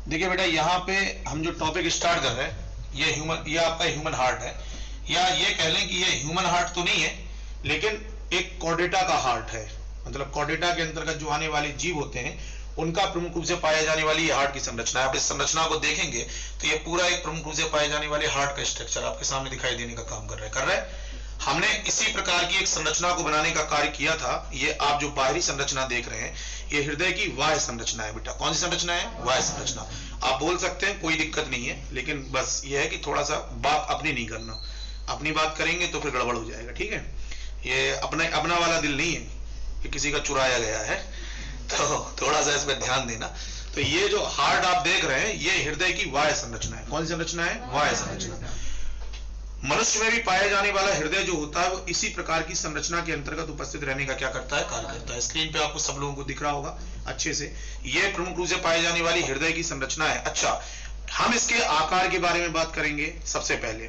देखिए बेटा, यहाँ पे हम जो टॉपिक स्टार्ट कर रहे हैं, ये आपका ह्यूमन हार्ट है, या ये कह लें कि ये ह्यूमन हार्ट तो नहीं है, लेकिन एक कॉर्डेटा का हार्ट है। मतलब कॉर्डेटा के अंतर्गत जो आने वाले जीव होते हैं उनका प्रमुख रूप से पाया जाने वाली ये हार्ट की संरचना है। आप इस संरचना को देखेंगे तो ये पूरा एक प्रमुख रूप से पाए जाने वाले हार्ट का स्ट्रक्चर आपके सामने दिखाई देने का काम कर रहा है। हमने इसी प्रकार की एक संरचना को बनाने का कार्य किया था। ये आप जो बाहरी संरचना देख रहे हैं, ये हृदय की बाह्य संरचना है बेटा। कौन सी संरचना है? बाह्य संरचना। आप बोल सकते हैं, कोई दिक्कत नहीं है, लेकिन बस ये है कि थोड़ा सा बात अपनी नहीं करना। अपनी बात करेंगे तो फिर गड़बड़ हो जाएगा, ठीक है। ये अपना वाला दिल नहीं है कि किसी का चुराया गया है, तो थोड़ा सा इसमें ध्यान देना। तो ये जो हार्ट आप देख रहे हैं, ये हृदय की बाह्य संरचना है। कौन सी संरचना है? बाह्य संरचना। मनुष्य में भी पाया जाने वाला हृदय जो होता है वो इसी प्रकार की संरचना के अंतर्गत उपस्थित रहने का क्या करता है? कार्य करता है। स्क्रीन पे आपको सब लोगों को दिख रहा होगा अच्छे से। ये प्रमुख रूप से पाई जाने वाली हृदय की संरचना है। अच्छा, हम इसके आकार के बारे में बात करेंगे सबसे पहले,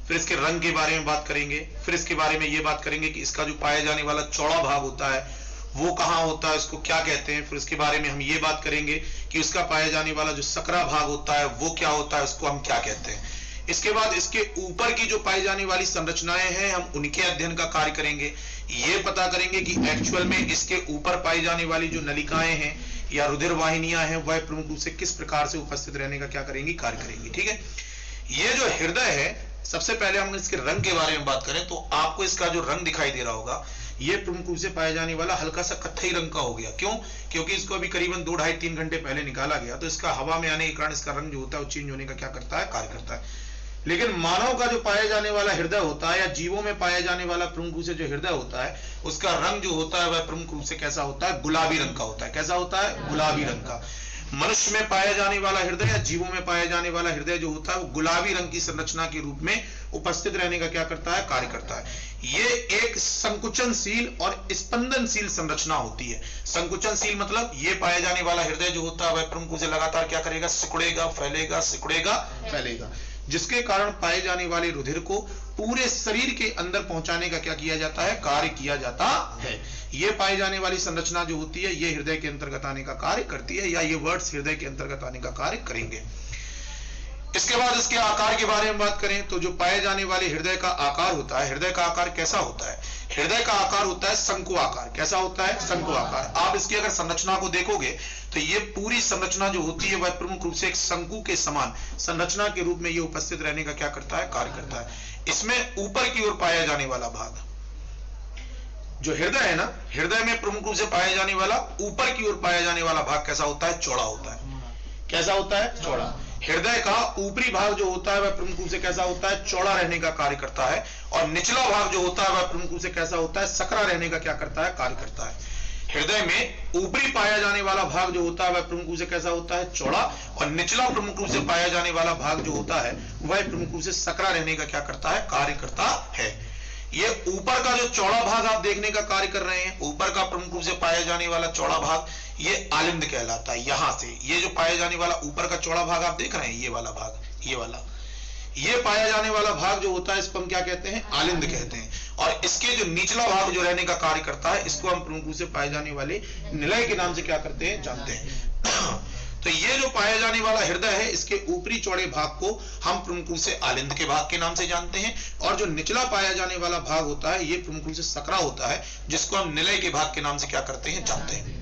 फिर इसके रंग के बारे में बात करेंगे, फिर इसके बारे में ये बात करेंगे कि इसका जो पाया जाने वाला चौड़ा भाग होता है वो कहाँ होता है, उसको क्या कहते हैं। फिर इसके बारे में हम ये बात करेंगे कि उसका पाया जाने वाला जो सकरा भाग होता है वो क्या होता है, उसको हम क्या कहते हैं। इसके बाद इसके ऊपर की जो पाई जाने वाली संरचनाएं हैं, हम उनके अध्ययन का कार्य करेंगे। ये पता करेंगे कि एक्चुअल में इसके ऊपर पाई जाने वाली जो नलिकाएं हैं या रुधिर वाहिनियां हैं, वह प्रमुख रूप से किस प्रकार से उपस्थित रहने का क्या करेंगी? कार्य करेंगी, ठीक है। ये जो हृदय है, सबसे पहले हम इसके रंग के बारे में बात करें तो आपको इसका जो रंग दिखाई दे रहा होगा, ये प्रमुख रूप से पाया जाने वाला हल्का सा कत्थई रंग का हो गया। क्यों? क्योंकि इसको अभी करीबन 2, 2.5, 3 घंटे पहले निकाला गया, तो इसका हवा में आने के कारण इसका रंग जो होता है वो चेंज होने का क्या करता है? कार्य करता है। लेकिन मानव का जो पाया जाने वाला हृदय होता है या जीवों में पाया जाने वाला प्रमुख रूप से जो हृदय होता है, उसका रंग जो होता है वह प्रमुख रूप से कैसा होता है? गुलाबी रंग का होता है। कैसा होता है? गुलाबी रंग का। मनुष्य में पाया जाने वाला हृदय या जीवों में पाया जाने वाला हृदय जो होता है वो गुलाबी रंग की संरचना के रूप में उपस्थित रहने का क्या करता है? कार्य करता है। ये एक संकुचनशील और स्पंदनशील संरचना होती है। संकुचनशील मतलब ये पाया जाने वाला हृदय जो होता है वह प्रमुख रूप से लगातार क्या करेगा? सिकुड़ेगा, फैलेगा, सिकुड़ेगा, फैलेगा, जिसके कारण पाए जाने वाले रुधिर को पूरे शरीर के अंदर पहुंचाने का क्या किया जाता है? कार्य किया जाता है। ये पाई जाने वाली संरचना जो होती है ये हृदय के अंतर्गत आने का कार्य करती है, या ये वर्ड्स हृदय के अंतर्गत आने का कार्य करेंगे। इसके बाद इसके आकार के बारे में बात करें तो जो पाए जाने वाले हृदय का आकार होता है, हृदय का आकार कैसा होता है? हृदय का आकार होता है शंकु आकार। कैसा होता है? शंकु आकार। आप इसकी अगर संरचना को देखोगे तो ये पूरी संरचना जो होती है वह प्रमुख रूप से एक शंकु के समान संरचना के रूप में ये उपस्थित रहने का क्या करता है? कार्य करता है। इसमें ऊपर की ओर पाया जाने वाला भाग जो हृदय है ना, हृदय में प्रमुख रूप से पाया जाने वाला ऊपर की ओर पाया जाने वाला भाग कैसा होता है? चौड़ा होता है। कैसा होता है? चौड़ा। हृदय का ऊपरी भाग जो होता है वह प्रमुख रूप से कैसा होता है? चौड़ा रहने का कार्य करता है। और निचला भाग जो होता है वह प्रमुख रूप से कैसा होता है? सकरा रहने का क्या करता है? कार्य करता है। हृदय में ऊपरी पाया जाने वाला भाग जो होता है वह प्रमुख रूप से कैसा होता है? चौड़ा। और निचला प्रमुख रूप से पाया जाने वाला भाग जो होता है वह प्रमुख रूप से सकरा रहने का क्या करता है? कार्य करता है। ये ऊपर का जो चौड़ा भाग आप देखने का कार्य कर रहे हैं, ऊपर का प्रमुख रूप से पाया जाने वाला चौड़ा भाग, ये आलिंद कहलाता है। यहां से ये जो पाया जाने वाला ऊपर का चौड़ा भाग आप देख रहे हैं, ये वाला भाग, ये वाला, ये पाया जाने वाला भाग जो होता है इसको हम क्या कहते हैं? आलिंद कहते हैं। और इसके जो निचला भाग जो रहने का कार्य करता है इसको हम प्रमुख रूप से पाए जाने वाले निलय के नाम से क्या करते हैं? जानते हैं। तो ये जो पाया जाने वाला हृदय है, इसके ऊपरी चौड़े भाग को हम प्रमुख रूप से आलिंद के भाग के नाम से जानते हैं, और जो निचला पाया जाने वाला भाग होता है ये प्रमुख रूप से सकरा होता है, जिसको हम निलय के भाग के नाम से क्या करते हैं? जानते हैं।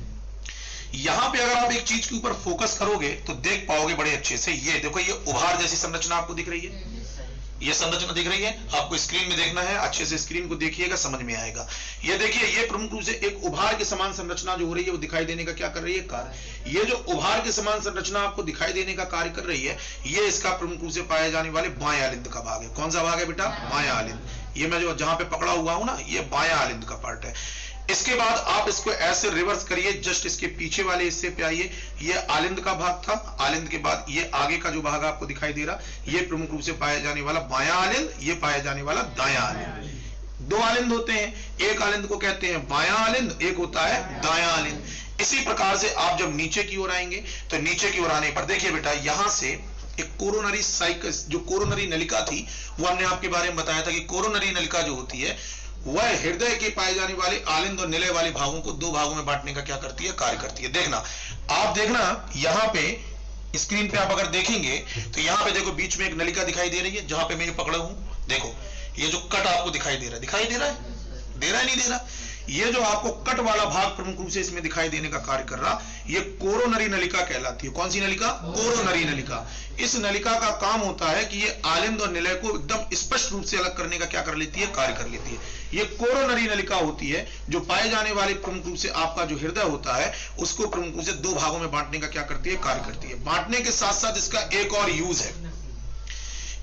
यहां पे अगर आप एक चीज के ऊपर फोकस करोगे तो देख पाओगे बड़े अच्छे से। ये देखो, ये उभार जैसी संरचना आपको दिख रही है, ये संरचना दिख रही है आपको। स्क्रीन में देखना है, अच्छे से स्क्रीन को देखिएगा, समझ में आएगा। ये देखिए, ये प्रमुख रूप से एक उभार के समान संरचना जो हो रही है वो दिखाई देने का क्या कर रही है? कार्य। ये जो उभार के समान संरचना आपको दिखाई देने का कार्य कर रही है, ये इसका प्रमुख रूप से पाए जाने वाले बाएं आलिंद का भाग है। कौन सा भाग है बेटा? बाएं आलिंद। ये मैं जो जहां पे पकड़ा हुआ हूं ना, ये बाएं आलिंद का पार्ट है। इसके बाद आप इसको ऐसे रिवर्स करिए, जस्ट इसके पीछे वाले हिस्से पे आइए। ये आलिंद का भाग था। आलिंद के बाद ये आगे का जो भाग आपको दिखाई दे रहा, ये प्रमुख रूप से पाया जाने वाला बायां आलिंद, ये पाया जाने वाला दायां आलिंद। 2 आलिंद होते हैं, एक आलिंद को कहते हैं बायां आलिंद, एक होता है दायां आलिंद। इसी प्रकार से आप जब नीचे की ओर आएंगे तो नीचे की ओर आने पर देखिए बेटा, यहां से एक कोरोनरी साइकस, जो कोरोनरी नलिका थी, वो हमने आपके बारे में बताया था कि कोरोनरी नलिका जो होती है वह हृदय के पाए जाने वाले आलिंद और निलय वाले भागों को 2 भागों में बांटने का क्या करती है? कार्य करती है। देखना, आप देखना, यहां पे स्क्रीन पे आप अगर देखेंगे तो यहाँ पे देखो बीच में एक नलिका दिखाई दे रही है, जहां पे मैं ये पकड़ा हूं, देखो ये जो कट आपको दिखाई दे रहा है, दिखाई दे रहा है, दे रहा है नहीं दे रहा, ये जो आपको कट वाला भाग प्रमुख रूप से इसमें दिखाई देने का कार्य कर रहा, ये कोरोनरी नलिका कहलाती है। कौन सी नलिका? कोरोनरी नलिका। इस नलिका का काम होता है कि ये आलिंद और निलय को एकदम स्पष्ट रूप से अलग करने का क्या कर लेती है? कार्य कर लेती है। ये कोरोनरी नलिका होती है जो पाए जाने वाले प्रमुख रूप से आपका जो हृदय होता है उसको प्रमुख रूप से दो भागों में बांटने का क्या करती है? कार्य करती है। बांटने के साथ साथ इसका एक और यूज है,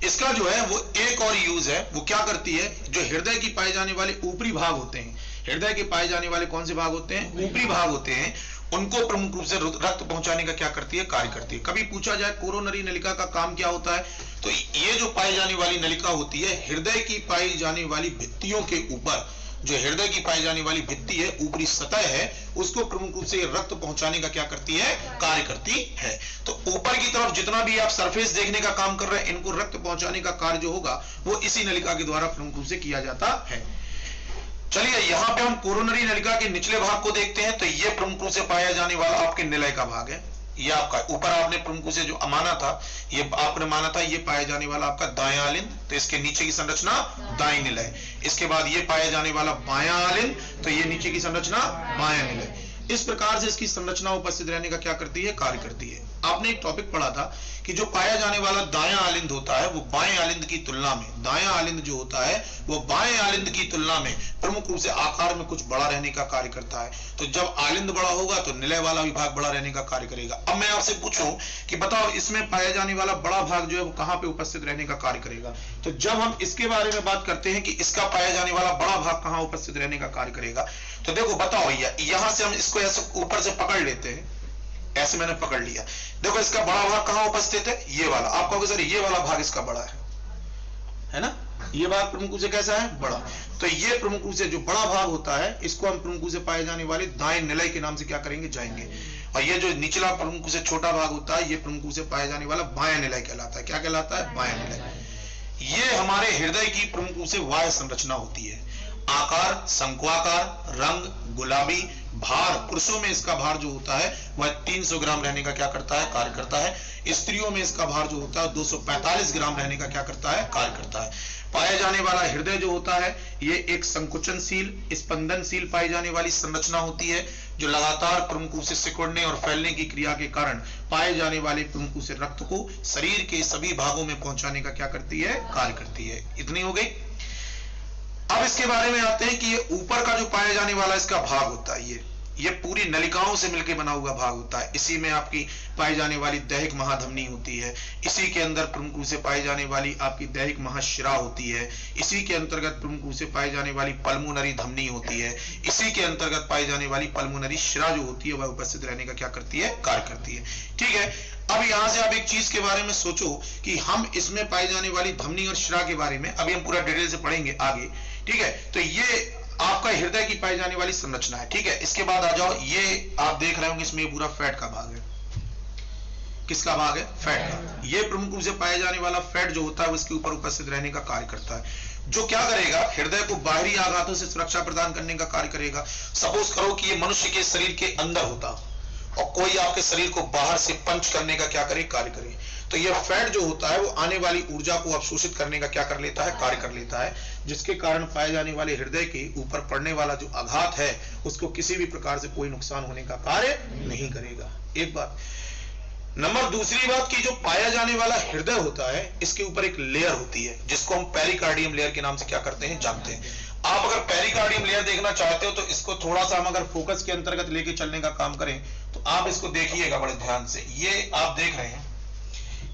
इसका जो है वो एक और यूज है, वो क्या करती है, जो हृदय की पाए जाने वाले ऊपरी भाग होते हैं, हृदय के पाए जाने वाले कौन से भाग होते हैं? ऊपरी भाग होते हैं, उनको प्रमुख रूप से रक्त पहुंचाने का क्या करती है? कार्य करती है। कभी पूछा जाए कोरोनरी नलिका का काम क्या होता है, तो ये जो पाई जाने वाली नलिका होती है, हृदय की पाई जाने वाली भित्तियों के ऊपर, जो हृदय की पाई जाने वाली भित्ति है, ऊपरी सतह है, उसको प्रमुख रूप से रक्त पहुंचाने का क्या करती है? कार्य करती है। तो ऊपर की तरफ जितना भी आप सरफेस देखने का काम कर रहे हैं, इनको रक्त पहुंचाने का कार्य जो होगा वो इसी नलिका के द्वारा प्रमुख रूप से किया जाता है। चलिए यहां पे हम कोरोनरी नलिका के निचले भाग को देखते हैं। तो ये प्रमुख रूप से पाया जाने वाला आपके निलय का भाग है। ये आपका ऊपर आपने प्रमुख रूप से जो माना था, ये आपने माना था ये पाया जाने वाला आपका दायां आलिंद, तो इसके नीचे की संरचना दाईं निलय। इसके बाद ये पाया जाने वाला बायां आलिंद, तो ये नीचे की संरचना बायां निलय। इस प्रकार से इसकी संरचना उपस्थित रहने का क्या करती है? कार्य करती है। आपने एक टॉपिक पढ़ा था कि जो पाया जाने वाला दायां आलिंद होता है वो बाएं आलिंद की तुलना में, दायां आलिंद जो होता है वो बाएं आलिंद की तुलना में प्रमुख रूप से आकार में कुछ बड़ा रहने का कार्य करता है। तो जब आलिंद बड़ा होगा तो निलय वाला विभाग बड़ा रहने का कार्य करेगा। अब मैं आपसे पूछूं कि बताओ इसमें पाया जाने वाला बड़ा भाग जो है वो कहां पे उपस्थित रहने का कार्य करेगा? तो जब हम इसके बारे में बात करते हैं कि इसका पाया जाने वाला बड़ा भाग कहां उपस्थित रहने का कार्य करेगा, तो देखो बताओ भैया, यहां से हम इसको ऐसे ऊपर से पकड़ लेते हैं, ऐसे मैंने पकड़ लिया, देखो इसका बड़ा भाग कहां उपस्थित है? ये वाला। आप कहोगे सर ये वाला भाग इसका बड़ा है ना? ये भाग प्रमुख रूप से कैसा है? बड़ा। तो ये प्रमुख रूप से जो बड़ा भाग होता है इसको हम प्रमुख रूप से पाए जाने वाले दाएं निलय के नाम से क्या करेंगे? जाएंगे। और ये जो निचला प्रमुख रूप से छोटा भाग होता है ये प्रमुख रूप से पाए जाने वाला बायां निलय कहलाता है। क्या कहलाता है? बायां निलय। ये हमारे हृदय की प्रमुख रूप से बाह्य संरचना होती है। आकार शंक्वाकार, रंग गुलाबी, भार, पुरुषों में इसका भार जो होता है वह 300 ग्राम रहने का क्या करता है? कार्य करता है। स्त्रियों में इसका भार जो होता है 245 ग्राम रहने का क्या करता है? कार्य करता है। पाया जाने वाला हृदय जो होता है ये एक संकुचनशील, स्पंदनशील पाई जाने वाली संरचना होती है जो लगातार प्रमुख रूप से सिकुड़ने और फैलने की क्रिया के कारण पाए जाने वाले प्रमुख रूप से रक्त को शरीर के सभी भागों में पहुंचाने का क्या करती है? कार्य करती है। इतनी हो गई। अब इसके बारे में आते हैं कि ये ऊपर का जो पाया जाने वाला इसका भाग होता है, ये पूरी नलिकाओं से मिलकर बना हुआ भाग होता है। इसी में आपकी पाई जाने वाली दैहिक महाधमनी होती है। इसी के अंदर प्रमुख रूप से पाई जाने वाली आपकी दैहिक महाशिरा होती है। इसी के अंतर्गत प्रमुख रूप से पाई जाने वाली पल्मोनरी धमनी होती है। इसी के अंतर्गत पाई जाने वाली पल्मोनरी शिरा जो होती है वह उपस्थित रहने का क्या करती है? कार्य करती है। ठीक है। अब यहां से आप एक चीज के बारे में सोचो कि हम इसमें पाई जाने वाली धमनी और शिरा के बारे में अभी हम पूरा डिटेल से पढ़ेंगे आगे। ठीक है। तो ये आपका हृदय की पाई जाने वाली संरचना है। ठीक है। इसके बाद आ जाओ, ये आप देख रहे होंगे इसमें पूरा फैट का भाग है। किसका भाग है? फैट का। ये प्रमुख रूप से पाए जाने वाला फैट जो होता है उसके ऊपर उपस्थित रहने का कार्य करता है, जो क्या करेगा? हृदय को बाहरी आघातों से सुरक्षा प्रदान करने का कार्य करेगा। सपोज करो कि ये मनुष्य के शरीर के अंदर होता और कोई आपके शरीर को बाहर से पंच करने का क्या करे? कार्य करे। तो ये फैट जो होता है वो आने वाली ऊर्जा को अवशोषित करने का क्या कर लेता है? कार्य कर लेता है, जिसके कारण पाए जाने वाले हृदय के ऊपर पड़ने वाला जो आघात है उसको किसी भी प्रकार से कोई नुकसान होने का कार्य नहीं करेगा। एक बात। नंबर दूसरी बात की जो पाया जाने वाला हृदय होता है इसके ऊपर एक लेयर होती है जिसको हम पेरिकार्डियम लेयर के नाम से क्या करते हैं? जानते हैं। आप अगर पेरिकार्डियम लेयर देखना चाहते हो तो इसको थोड़ा सा हम अगर फोकस के अंतर्गत लेके चलने का काम करें तो आप इसको देखिएगा बड़े ध्यान से। ये आप देख रहे हैं,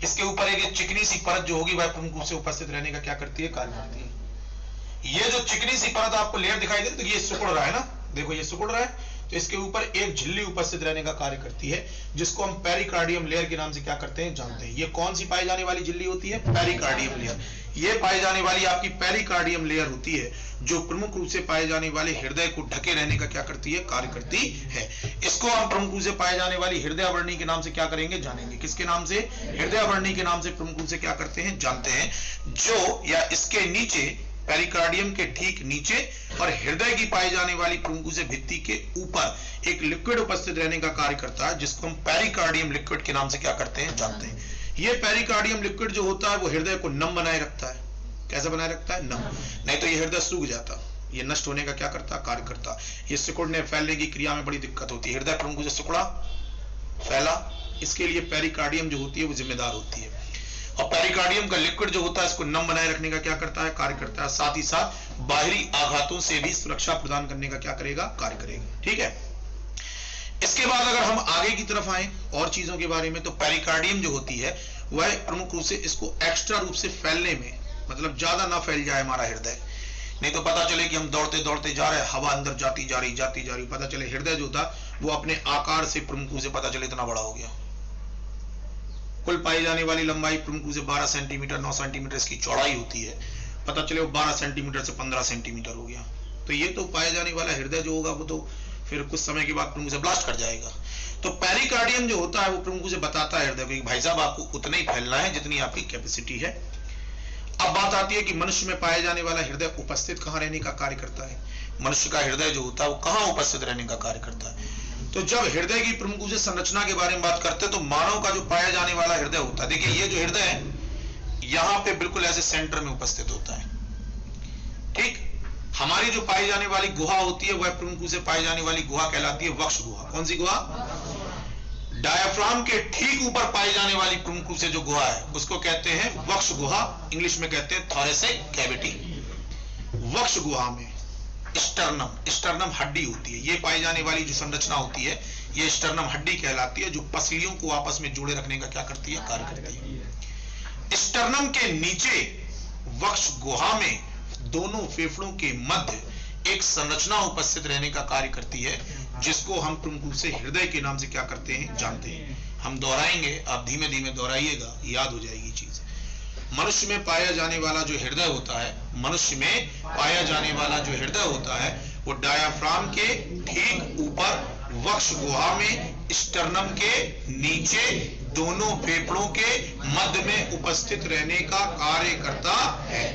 इसके ऊपर एक चिकनी सी परत जो होगी वह प्रमुख रूप से उपस्थित रहने का क्या करती है? कार्य करती है। ये जो चिकनी सी परत आपको लेयर दिखाई दे रही है, तो ये सिकुड़ रहा है ना, देखो ये सिकुड़ रहा है, तो इसके ऊपर एक झिल्ली उपस्थित रहने का कार्य करती है जिसको हम पेरिकार्डियम लेयर के नाम से क्या करते हैं? जानते हैं। ये कौन सी पाई जाने वाली झिल्ली होती है? Pericardium layer. ये पाई जाने वाली आपकी पेरिकार्डियम लेयर होती है जो प्रमुख रूप से पाए जाने वाले हृदय को ढके रहने का क्या करती है? कार्य करती है। इसको हम प्रमुख रूप से पाए जाने वाली हृदयावरणी के नाम से क्या करेंगे? जानेंगे। किसके नाम से? हृदयावरणी के नाम से प्रमुख रूप से क्या करते हैं? जानते हैं। जो या इसके नीचे पेरिकार्डियम के ठीक नीचे और हृदय की पाई जाने वाली प्रमुख से भित्ति के ऊपर एक लिक्विड उपस्थित रहने का कार्य करता है, जिसको हम पेरिकार्डियम लिक्विड के नाम से क्या करते हैं, जानते हैं। ये पेरिकार्डियम लिक्विड जो होता है वो हृदय को नम बनाए रखता है। कैसा बनाए रखता है, नम, नहीं तो ये हृदय सूख जाता, ये नष्ट होने का क्या करता, कार्य करता। ये सिकुड़ने फैलने की क्रिया में बड़ी दिक्कत होती है। हृदय प्रमुख से सिकुड़ा फैला, इसके लिए पेरिकार्डियम जो होती है वो जिम्मेदार होती है। और पेरिकार्डियम का लिक्विड जो होता है इसको नम बनाए रखने का क्या करता है, कार्य करता है। साथ ही साथ बाहरी आघातों से भी सुरक्षा प्रदान करने का क्या करेगा, कार्य करेगा। ठीक है, इसके बाद अगर हम आगे की तरफ आए और चीजों के बारे में, तो पेरिकार्डियम जो होती है वह प्रमुख रूप से इसको एक्स्ट्रा रूप से फैलने में, मतलब ज्यादा ना फैल जाए हमारा हृदय, नहीं तो पता चले कि हम दौड़ते दौड़ते जा रहे हैं, हवा अंदर जाती जा रही, पता चले हृदय जो था वो अपने आकार से प्रमुख रूप से पता चले इतना बड़ा हो गया। कुल पाई जाने वाली लंबाई प्रमुख से 12 सेंटीमीटर 9 सेंटीमीटर इसकी चौड़ाई होती है, पता चले वो 12 सेंटीमीटर से 15 सेंटीमीटर हो गया। तो ये तो पाया जाने वाला हृदय जो होगा वो तो फिर कुछ समय के बाद प्रमुख से ब्लास्ट कर जाएगा। तो पेरिकार्डियम जो होता है वो प्रमुख से बताता है हृदय को कि भाई साहब आपको उतना ही फैलना है जितनी आपकी कैपेसिटी है। अब बात आती है कि मनुष्य में पाया जाने वाला हृदय उपस्थित कहां रहने का कार्य करता है। मनुष्य का हृदय जो होता है वो कहां उपस्थित रहने का कार्य करता है। तो जब हृदय की प्रमुख से संरचना के बारे में बात करते हैं तो मानव का जो पाया जाने वाला हृदय होता है, देखिए ये जो हृदय है यहां पे बिल्कुल ऐसे सेंटर में उपस्थित होता है। ठीक, हमारी जो पाई जाने वाली गुहा होती है वह प्रमुख से पाई जाने वाली गुहा कहलाती है वक्ष गुहा। कौन सी गुहा? डायाफ्राम के ठीक ऊपर पाई जाने वाली प्रमुख से जो गुहा है उसको कहते हैं वक्ष गुहा, इंग्लिश में कहते हैं थोरेसिक कैविटी। वक्ष गुहा में स्टर्नम हड्डी होती है। ये पाई जाने वाली जो संरचना होती है ये स्टर्नम हड्डी कहलाती है, जो पसलियों को आपस में जोड़े रखने का क्या करती है, कार्य करती है। स्टर्नम के नीचे वक्ष गुहा में दोनों फेफड़ों के मध्य एक संरचना उपस्थित रहने का कार्य करती है, जिसको हम प्रमुख से हृदय के नाम से क्या करते हैं, जानते हैं। हम दोहराएंगे, आप धीमे धीमे दोहराइएगा, याद हो जाएगी चीज। मनुष्य में पाया जाने वाला जो हृदय होता है, मनुष्य में पाया जाने वाला जो हृदय होता है वो डायाफ्राम के ठीक ऊपर वक्ष गुहा में स्टर्नम के नीचे दोनों फेफड़ों के मध्य में उपस्थित रहने का कार्य करता है।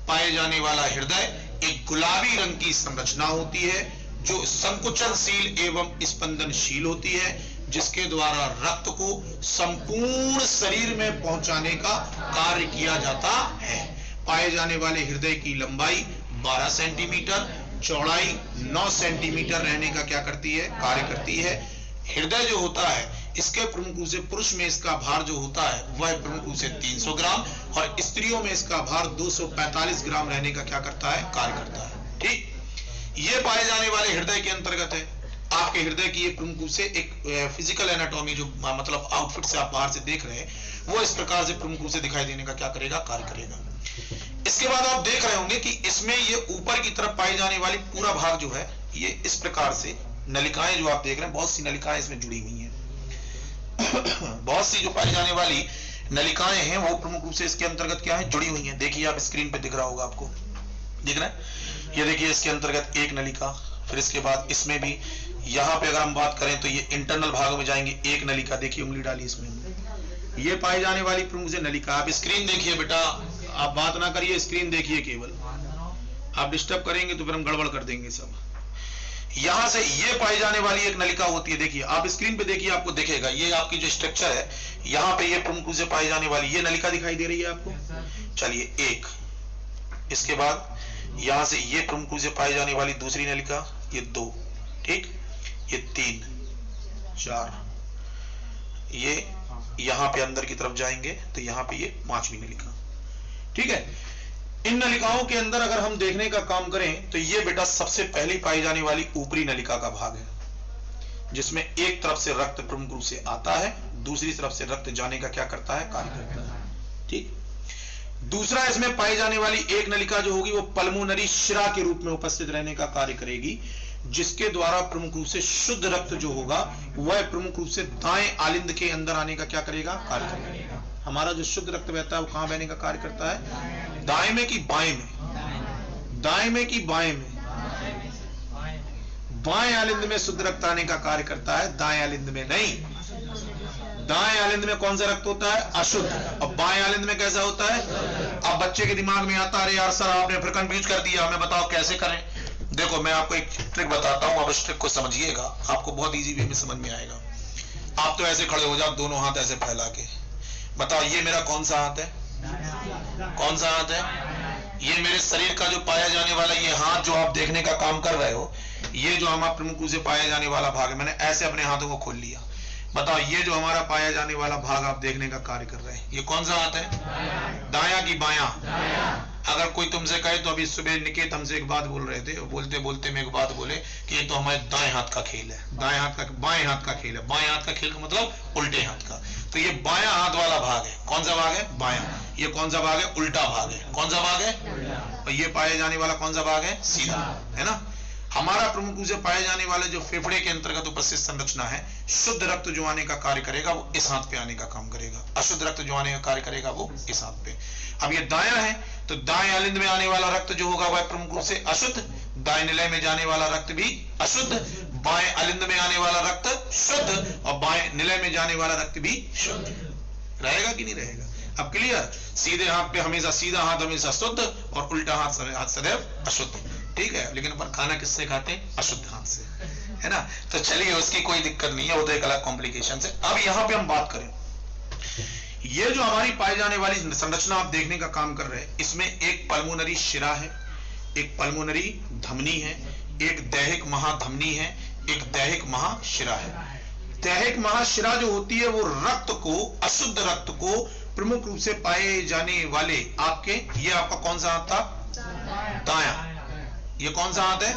पाए जाने वाला हृदय एक गुलाबी रंग की संरचना होती है जो संकुचनशील एवं स्पंदनशील होती है, जिसके द्वारा रक्त को संपूर्ण शरीर में पहुंचाने का कार्य किया जाता है। पाए जाने वाले हृदय की लंबाई 12 सेंटीमीटर, चौड़ाई 9 सेंटीमीटर रहने का क्या करती है, कार्य करती है। हृदय जो होता है इसके प्रमुख रूप से पुरुष में इसका भार जो होता है वह प्रमुख रूप से 300 ग्राम और स्त्रियों में इसका भार 245 ग्राम रहने का क्या करता है, कार्य करता है। ठीक, ये पाए जाने वाले हृदय के अंतर्गत है। आपके हृदय की ये प्रमुख रूप से एक फिजिकल एनाटॉमी जो मतलब आउटफिट से आप बाहर से देख रहे हैं वो इस प्रकार से प्रमुख रूप से दिखाई देने का क्या करेगा, कार्य करेगा। इसके बाद आप देख रहे होंगे कि इसमें ये ऊपर की तरफ पाई जाने वाली पूरा भाग जो है ये इस प्रकार से नलिकाएं जो आप देख रहे हैं, बहुत सी नलिकाएं इसमें जुड़ी हुई हैं। बहुत सी जो पाई जाने वाली नलिकाएं हैं वो प्रमुख रूप से इसके अंतर्गत क्या है, जुड़ी हुई हैं। देखिए आप स्क्रीन पे दिख रहा होगा आपको, दिख रहा है, ये देखिए इसके अंतर्गत एक नलिका, फिर इसके बाद इसमें भी, यहाँ पे अगर हम बात करें तो ये इंटरनल भागों में जाएंगे, एक नलिका, देखिए उंगली डाली इसमें, ये पाई जाने वाली प्रमुख से नलिका। आप स्क्रीन देखिए बेटा, आप बात ना करिए, स्क्रीन देखिए केवल, आप डिस्टर्ब करेंगे तो फिर हम गड़बड़ कर देंगे सब। यहां से ये पाई जाने वाली एक नलिका होती है, देखिए आप स्क्रीन पे देखिए, आपको दिखेगा ये आपकी जो स्ट्रक्चर है, यहाँ पे ये प्रमुख से पाई जाने वाली ये नलिका दिखाई दे रही है आपको। चलिए एक, इसके बाद यहां से ये प्रमुख से पाई जाने वाली दूसरी नलिका, ये 2, ठीक, ये 3, 4, ये यहां पे अंदर की तरफ जाएंगे तो यहां पे ये 5वीं नलिका। ठीक है, इन नलिकाओं के अंदर अगर हम देखने का काम करें तो ये बेटा सबसे पहली पाई जाने वाली ऊपरी नलिका का भाग है, जिसमें एक तरफ से रक्त प्रमुख रूप से आता है, दूसरी तरफ से रक्त जाने का क्या करता है, कार्य करता है। ठीक, दूसरा इसमें पाई जाने वाली एक नलिका जो होगी वो पल्मोनरी शिरा के रूप में उपस्थित रहने का कार्य करेगी, जिसके द्वारा प्रमुख रूप से शुद्ध रक्त जो होगा वह प्रमुख रूप से दाएं आलिंद के अंदर आने का क्या करेगा, कार्य करेगा। हमारा जो शुद्ध रक्त बहता है वो कहां बहने का कार्य करता है, दाएं में कि बाएं में, दाएं में कि बाएं में, बाएं आलिंद में शुद्ध रक्त आने का कार्य करता है, दाएं आलिंद में नहीं। दाएं आलिंद में कौन सा रक्त होता है, अशुद्ध, और बाएं आलिंद में कैसा होता है। अब बच्चे के दिमाग में आता है, अरे यार सर आपने फिर कंफ्यूज कर दिया, हमें बताओ कैसे करें। देखो मैं आपको एक ट्रिक बताता हूं, आप उस ट्रिक को समझिएगा, आपको बहुत इजी वे में समझ में आएगा। आप तो ऐसे खड़े हो जाओ, दोनों हाथ ऐसे फैला के, बताओ ये मेरा कौन सा हाथ है? कौन सा हाथ है? ये मेरे शरीर का जो पाया जाने वाला ये हाथ जो आप देखने का काम कर रहे हो, ये जो हमारा प्रमुख रूप से पाया जाने वाला भाग है, मैंने ऐसे अपने हाथों को खोल लिया। बताओ ये जो हमारा पाया जाने वाला भाग आप देखने का कार्य कर रहे हैं, ये कौन सा हाथ है? दाया की बाया? अगर कोई तुमसे कहे, तो अभी सुबह निकेत हमसे एक बात बोल रहे थे, बोलते बोलते में एक बात बोले कि ये तो हमारे दाएं हाथ का खेल है, दाएं हाथ का, बाएं हाथ का खेल है। बाएं हाथ का खेल का मतलब उल्टे हाथ का। तो ये बायां हाथ वाला भाग है, कौन सा भाग है? बायां। ये कौन सा भाग है? उल्टा भाग है। कौन सा भाग है? और ये पाया जाने वाला कौन सा भाग है? सीधा, है ना। हमारा प्रमुख रूप से पाए जाने वाले जो फेफड़े के अंतर्गत उपस्थित संरचना है, शुद्ध रक्त जो आने का कार्य करेगा वो इस हाथ पे आने का काम करेगा, अशुद्ध रक्त जो आने का कार्य करेगा वो इस हाथ पे। अब ये दायां है, तो दाएं अलिंद में आने वाला रक्त जो होगा वह प्रमुख रूप से अशुद्ध, दाएं निलय में जाने वाला रक्त भी अशुद्ध, बाएं अलिंद में आने वाला रक्त शुद्ध और बाएं निलय में जाने वाला रक्त भी शुद्ध रहेगा कि नहीं रहेगा? अब क्लियर? सीधे हाथ पे हमेशा सीधा हाथ हमेशा शुद्ध और उल्टा हाथ सदैव अशुद्ध, ठीक है। लेकिन पर खाना किससे खाते हैं? अशुद्ध हाथ से, है ना। तो चलिए उसकी कोई दिक्कत नहीं है, वो तो एक अलग कॉम्प्लिकेशन है। अब यहां पे हम बात करें, ये जो हमारी पाई जाने वाली संरचना आप देखने का काम कर रहे हैं, इसमें एक पल्मोनरी शिरा है, एक पल्मोनरी धमनी है, एक दैहिक महाधमनी है, एक दैहिक महाशिरा है। दैहिक महाशिरा जो होती है वो रक्त को, अशुद्ध रक्त को प्रमुख रूप से पाए जाने वाले आपके, ये आपका कौन सा हाथ था? दायां। ये कौन सा हाथ है?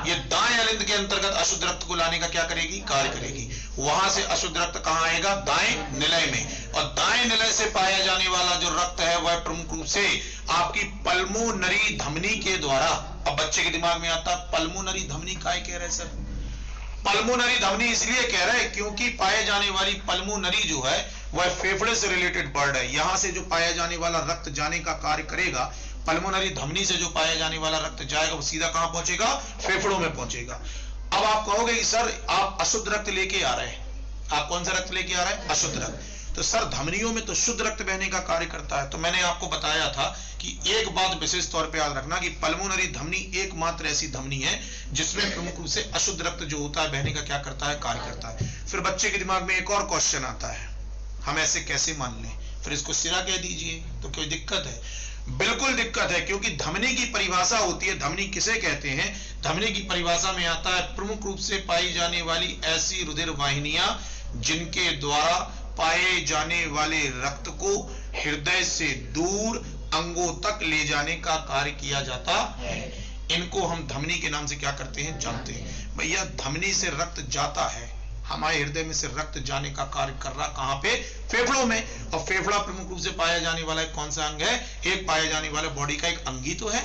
ये दाएं अलिंद के अंतर्गत अशुद्ध रक्त को लाने का क्या करेगी? कार्य करेगी। वहां से अशुद्ध रक्त कहां आएगा? दाएं निलय में। और दाएं निलय से पाया जाने वाला जो रक्त है वह प्रमुख रूप से आपकी पल्मोनरी धमनी के द्वारा, अब बच्चे के दिमाग में आता पल्मोनरी धमनी काय कह रहे सर? पल्मोनरी धमनी इसलिए कह रहे हैं क्योंकि पाए जाने वाली पल्मोनरी जो है वह फेफड़े से रिलेटेड वर्ड है। यहां से जो पाया जाने वाला रक्त जाने का कार्य करेगा, पल्मोनरी धमनी से जो पाया जाने वाला रक्त जाएगा वो सीधा कहां पहुंचेगा? फेफड़ों में पहुंचेगा। अब आप कहोगे कि सर आप अशुद्ध रक्त लेके आ रहे हैं, आप कौन सा रक्त लेके आ रहे हैं? अशुद्ध रक्त। तो सर धमनियों में तो शुद्ध रक्त बहने का कार्य करता है। तो मैंने आपको बताया था कि एक बात विशेष तौर पे याद रखना कि पल्मोनरी धमनी एकमात्र ऐसी धमनी है जिसमें प्रमुख रूप से अशुद्ध रक्त जो होता है बहने का क्या करता है? कार्य करता है। फिर बच्चे के दिमाग में एक और क्वेश्चन आता है, हम ऐसे कैसे मान लें? फिर इसको सिरा कह दीजिए, तो कोई दिक्कत है? बिल्कुल दिक्कत है, क्योंकि धमनी की परिभाषा होती है, धमनी किसे कहते हैं? धमनी की परिभाषा में आता है प्रमुख रूप से पाई जाने वाली ऐसी रुधिर वाहिनियां जिनके द्वारा पाए जाने वाले रक्त को हृदय से दूर अंगों तक ले जाने का कार्य किया जाता है। इनको हम धमनी के नाम से क्या करते हैं? जानते हैं। भैया धमनी से रक्त जाता है, हमारे हृदय में से रक्त जाने का कार्य कर रहा कहां पे? फेफड़ों में। और फेफड़ा प्रमुख रूप से पाया जाने वाला एक कौन सा अंग है? एक पाया जाने वाला बॉडी का एक अंग ही तो है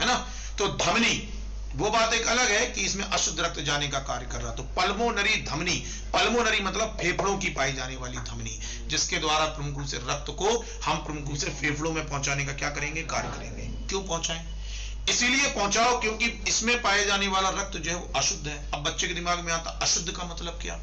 ना। तो धमनी वो बात एक अलग है कि इसमें अशुद्ध रक्त जाने का कार्य कर रहा। तो पल्मोनरी धमनी, पल्मोनरी मतलब फेफड़ों की पाई जाने वाली धमनी, जिसके द्वारा प्रमुख रूप से रक्त को हम प्रमुख रूप से फेफड़ों में पहुंचाने का क्या करेंगे? कार्य करेंगे। क्यों पहुंचाएं? इसीलिए पहुंचाओ क्योंकि इसमें पाए जाने वाला रक्त जो है वो अशुद्ध है। अब बच्चे के दिमाग में आता अशुद्ध का मतलब क्या?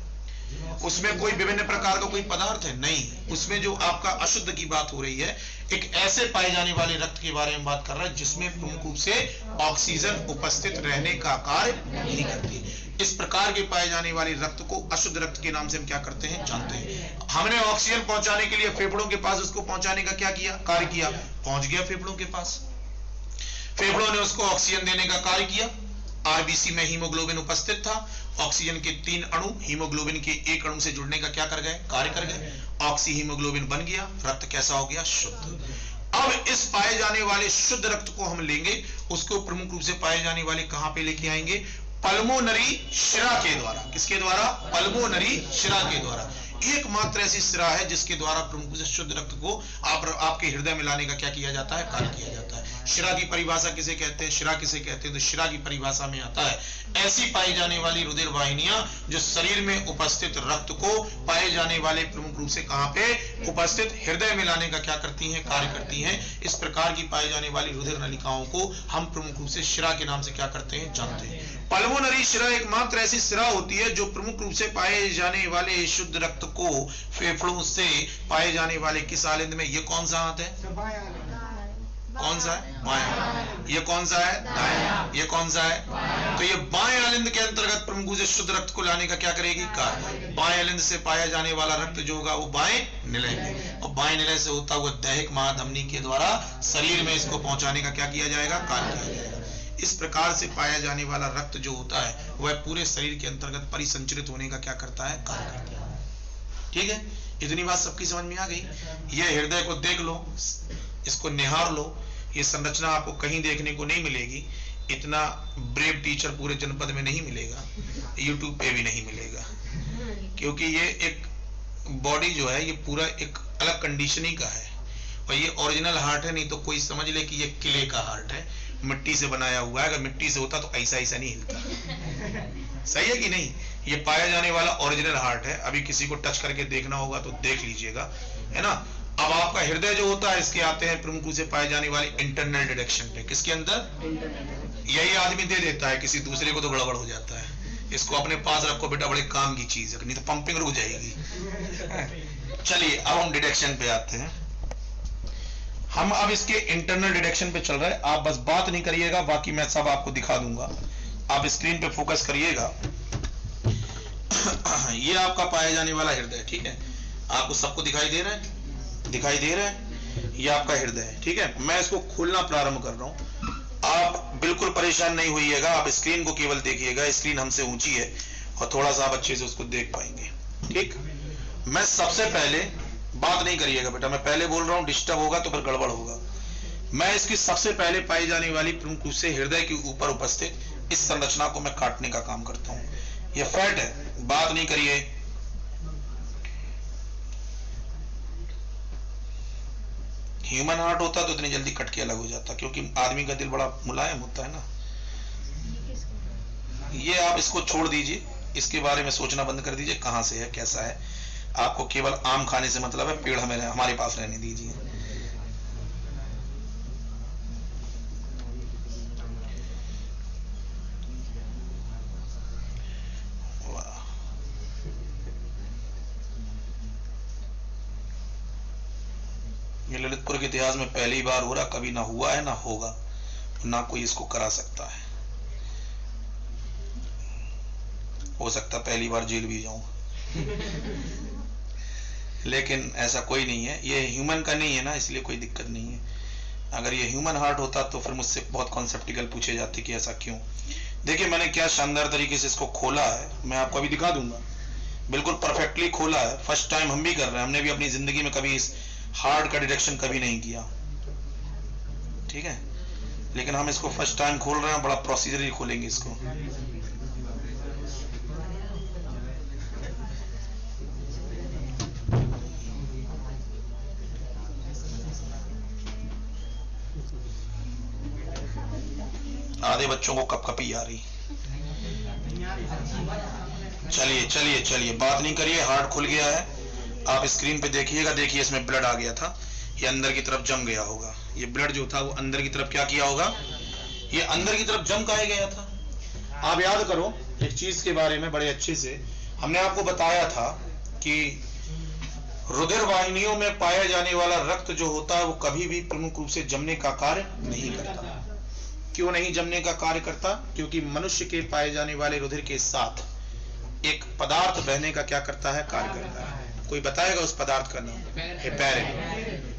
उसमें कोई विभिन्न प्रकार का कोई पदार्थ है? नहीं, उसमें जो आपका अशुद्ध की बात हो रही है एक ऐसे पाए जाने वाले रक्त के बारे में बात कर रहा है जिसमें प्रमुख रूप से ऑक्सीजन उपस्थित रहने का कार्य नहीं करती। इस प्रकार के पाए जाने वाले रक्त को अशुद्ध रक्त के नाम से हम क्या करते हैं? जानते हैं। हमने ऑक्सीजन पहुंचाने के लिए फेफड़ों के पास उसको पहुंचाने का क्या किया? कार्य किया। पहुंच गया फेफड़ों के पास, फेफड़ों ने उसको ऑक्सीजन देने का कार्य किया। आरबीसी में हीमोग्लोबिन उपस्थित था, ऑक्सीजन के 3 अणु हीमोग्लोबिन के 1 अणु से जुड़ने का क्या कर गए? कार्य कर गए। ऑक्सी हीमोग्लोबिन बन गया, रक्त कैसा हो गया? शुद्ध। अब इस पाए जाने वाले शुद्ध रक्त को हम लेंगे, उसको प्रमुख रूप से पाए जाने वाले कहां पे लेके आएंगे? पल्मोनरी शिरा के द्वारा। किसके द्वारा? पल्मोनरी शिरा के द्वारा। एकमात्र ऐसी शिरा है जिसके द्वारा प्रमुख रूप से शुद्ध रक्त को आपके हृदय में लाने का क्या किया जाता है? कार्य किया जाता है। शिरा की परिभाषा किसे कहते हैं? शिरा किसे कहते हैं? तो शिरा की परिभाषा में आता है ऐसी पाई जाने वाली रुधिर वाहिनियां जो शरीर में उपस्थित रक्त को पाए जाने वाले प्रमुख रूप से कहां पे उपस्थित हृदय में लाने का क्या करती हैं? कार्य करती हैं। इस प्रकार की पाई जाने वाली रुधिर नलिकाओं को हम प्रमुख रूप से शिरा के नाम से क्या करते हैं? जानते हैं। पल्मोनरी शिरा एकमात्र ऐसी शिरा होती है जो प्रमुख रूप से पाए जाने वाले शुद्ध रक्त को फेफड़ों से पाए जाने वाले किस आलिंद में, ये कौन सा हाथ है? कौन सा है? बायां। ये कौन सा है? दायां। ये कौन सा है? तो ये बाएं अलिंद के अंतर्गत प्रमुख से शुद्ध रक्त को लाने का क्या करेगी? कार्य। बाएं अलिंद से पाया जाने वाला रक्त जो होगा वो बाएं निलय में, और बाएं निलय से होता हुआ दैहिक महाधमनी के द्वारा शरीर में इसको पहुंचाने का क्या किया जाएगा? कार्य किया जाएगा। इस प्रकार से पाया जाने वाला रक्त जो होता है वह पूरे शरीर के अंतर्गत परिसंचरित होने का क्या करता है? कार्य करता है। ठीक है, इतनी बात सबकी समझ में आ गई। यह हृदय को देख लो, इसको निहार लो। ये संरचना आपको कहीं देखने को नहीं मिलेगी। इतना ब्रेव टीचर पूरे जनपद में नहीं मिलेगा, यूट्यूब पे भी नहीं मिलेगा, क्योंकि ये एक बॉडी जो है ये पूरा एक अलग कंडीशनिंग का है, और ये ओरिजिनल हार्ट है। नहीं तो कोई समझ ले कि ये किले का हार्ट है, मिट्टी से बनाया हुआ है। अगर मिट्टी से होता तो ऐसा ऐसा नहीं हिलता। सही है कि नहीं? ये पाया जाने वाला ओरिजिनल हार्ट है। अभी किसी को टच करके देखना होगा तो देख लीजिएगा, है ना। अब आपका हृदय जो होता है, इसके आते हैं प्रमुख रूप से पाए जाने वाली इंटरनल डायरेक्शन पे। किसके अंदर? यही आदमी दे देता है, किसी दूसरे को तो गड़बड़ हो जाता है। इसको अपने पास रखो बेटा, बड़े काम की चीज है, नहीं तो पंपिंग रुक जाएगी। चलिए अब हम डिटेक्शन पे आते हैं। हम अब इसके इंटरनल डिटेक्शन पे चल रहे हैं। आप बस बात नहीं करिएगा, बाकी मैं सब आपको दिखा दूंगा। आप स्क्रीन पे फोकस करिएगा। ये आपका पाया जाने वाला हृदय, ठीक है। आपको सबको दिखाई दे रहा है? दिखाई दे रहा है? ये आपका हृदय है, ठीक है। मैं इसको खोलना प्रारंभ कर रहा हूं। आप बिल्कुल परेशान नहीं होइएगा, आप स्क्रीन को केवल देखिएगा। स्क्रीन हमसे ऊंची है और थोड़ा सा आप अच्छे से उसको देख पाएंगे, ठीक। मैं सबसे पहले बात नहीं करिएगा बेटा, मैं पहले बोल रहा हूं, डिस्टर्ब होगा तो फिर गड़बड़ होगा। मैं इसकी सबसे पहले पाई जाने वाली प्रमुख रूप से हृदय के ऊपर उपस्थित इस संरचना को मैं काटने का काम करता हूं। यह फैट है, बात नहीं करिए। ह्यूमन हार्ट होता तो इतनी जल्दी कट के अलग हो जाता, क्योंकि आदमी का दिल बड़ा मुलायम होता है ना। ये आप इसको छोड़ दीजिए, इसके बारे में सोचना बंद कर दीजिए, कहां से है कैसा है। आपको केवल आम खाने से मतलब है, पेड़ हमारे पास रहने दीजिए। ये ललितपुर के इतिहास में पहली बार हो रहा, कभी ना हुआ है ना होगा, ना कोई इसको करा सकता है। हो सकता पहली बार जेल भी जाऊं, लेकिन ऐसा कोई नहीं है। ये ह्यूमन का नहीं है ना, इसलिए कोई दिक्कत नहीं है। अगर ये ह्यूमन हार्ट होता तो फिर मुझसे बहुत कॉन्सेप्टिकल पूछे जाते कि ऐसा क्यों। देखिए मैंने क्या शानदार तरीके से इसको खोला है, मैं आपको अभी दिखा दूंगा। बिल्कुल परफेक्टली खोला है, फर्स्ट टाइम हम भी कर रहे हैं। हमने भी अपनी जिंदगी में कभी इस हार्ट का डिटेक्शन कभी नहीं किया, ठीक है, लेकिन हम इसको फर्स्ट टाइम खोल रहे हैं। बड़ा प्रोसीजर खोलेंगे इसको। आधे बच्चों को कपकपी आ रही। चलिए चलिए चलिए, बात नहीं करिए। हार्ट खुल गया है, आप स्क्रीन पे देखिएगा। देखिए इसमें ब्लड आ गया था, ये अंदर की तरफ जम गया होगा। ये ब्लड जो था वो अंदर की तरफ क्या किया होगा, ये अंदर की तरफ जम काहे गया था। आप याद करो एक चीज के बारे में बड़े अच्छे से, हमने आपको बताया था कि रुधिर वाहिनियों में पाया जाने वाला रक्त जो होता है वो कभी भी प्रमुख रूप से जमने का कार्य नहीं करता। क्यों नहीं जमने का कार्य करता? क्योंकि मनुष्य के पाए जाने वाले रुधिर के साथ एक पदार्थ बहने का क्या करता है, कार्य करता है। कोई बताएगा उस पदार्थ का नाम? हेपेरिन।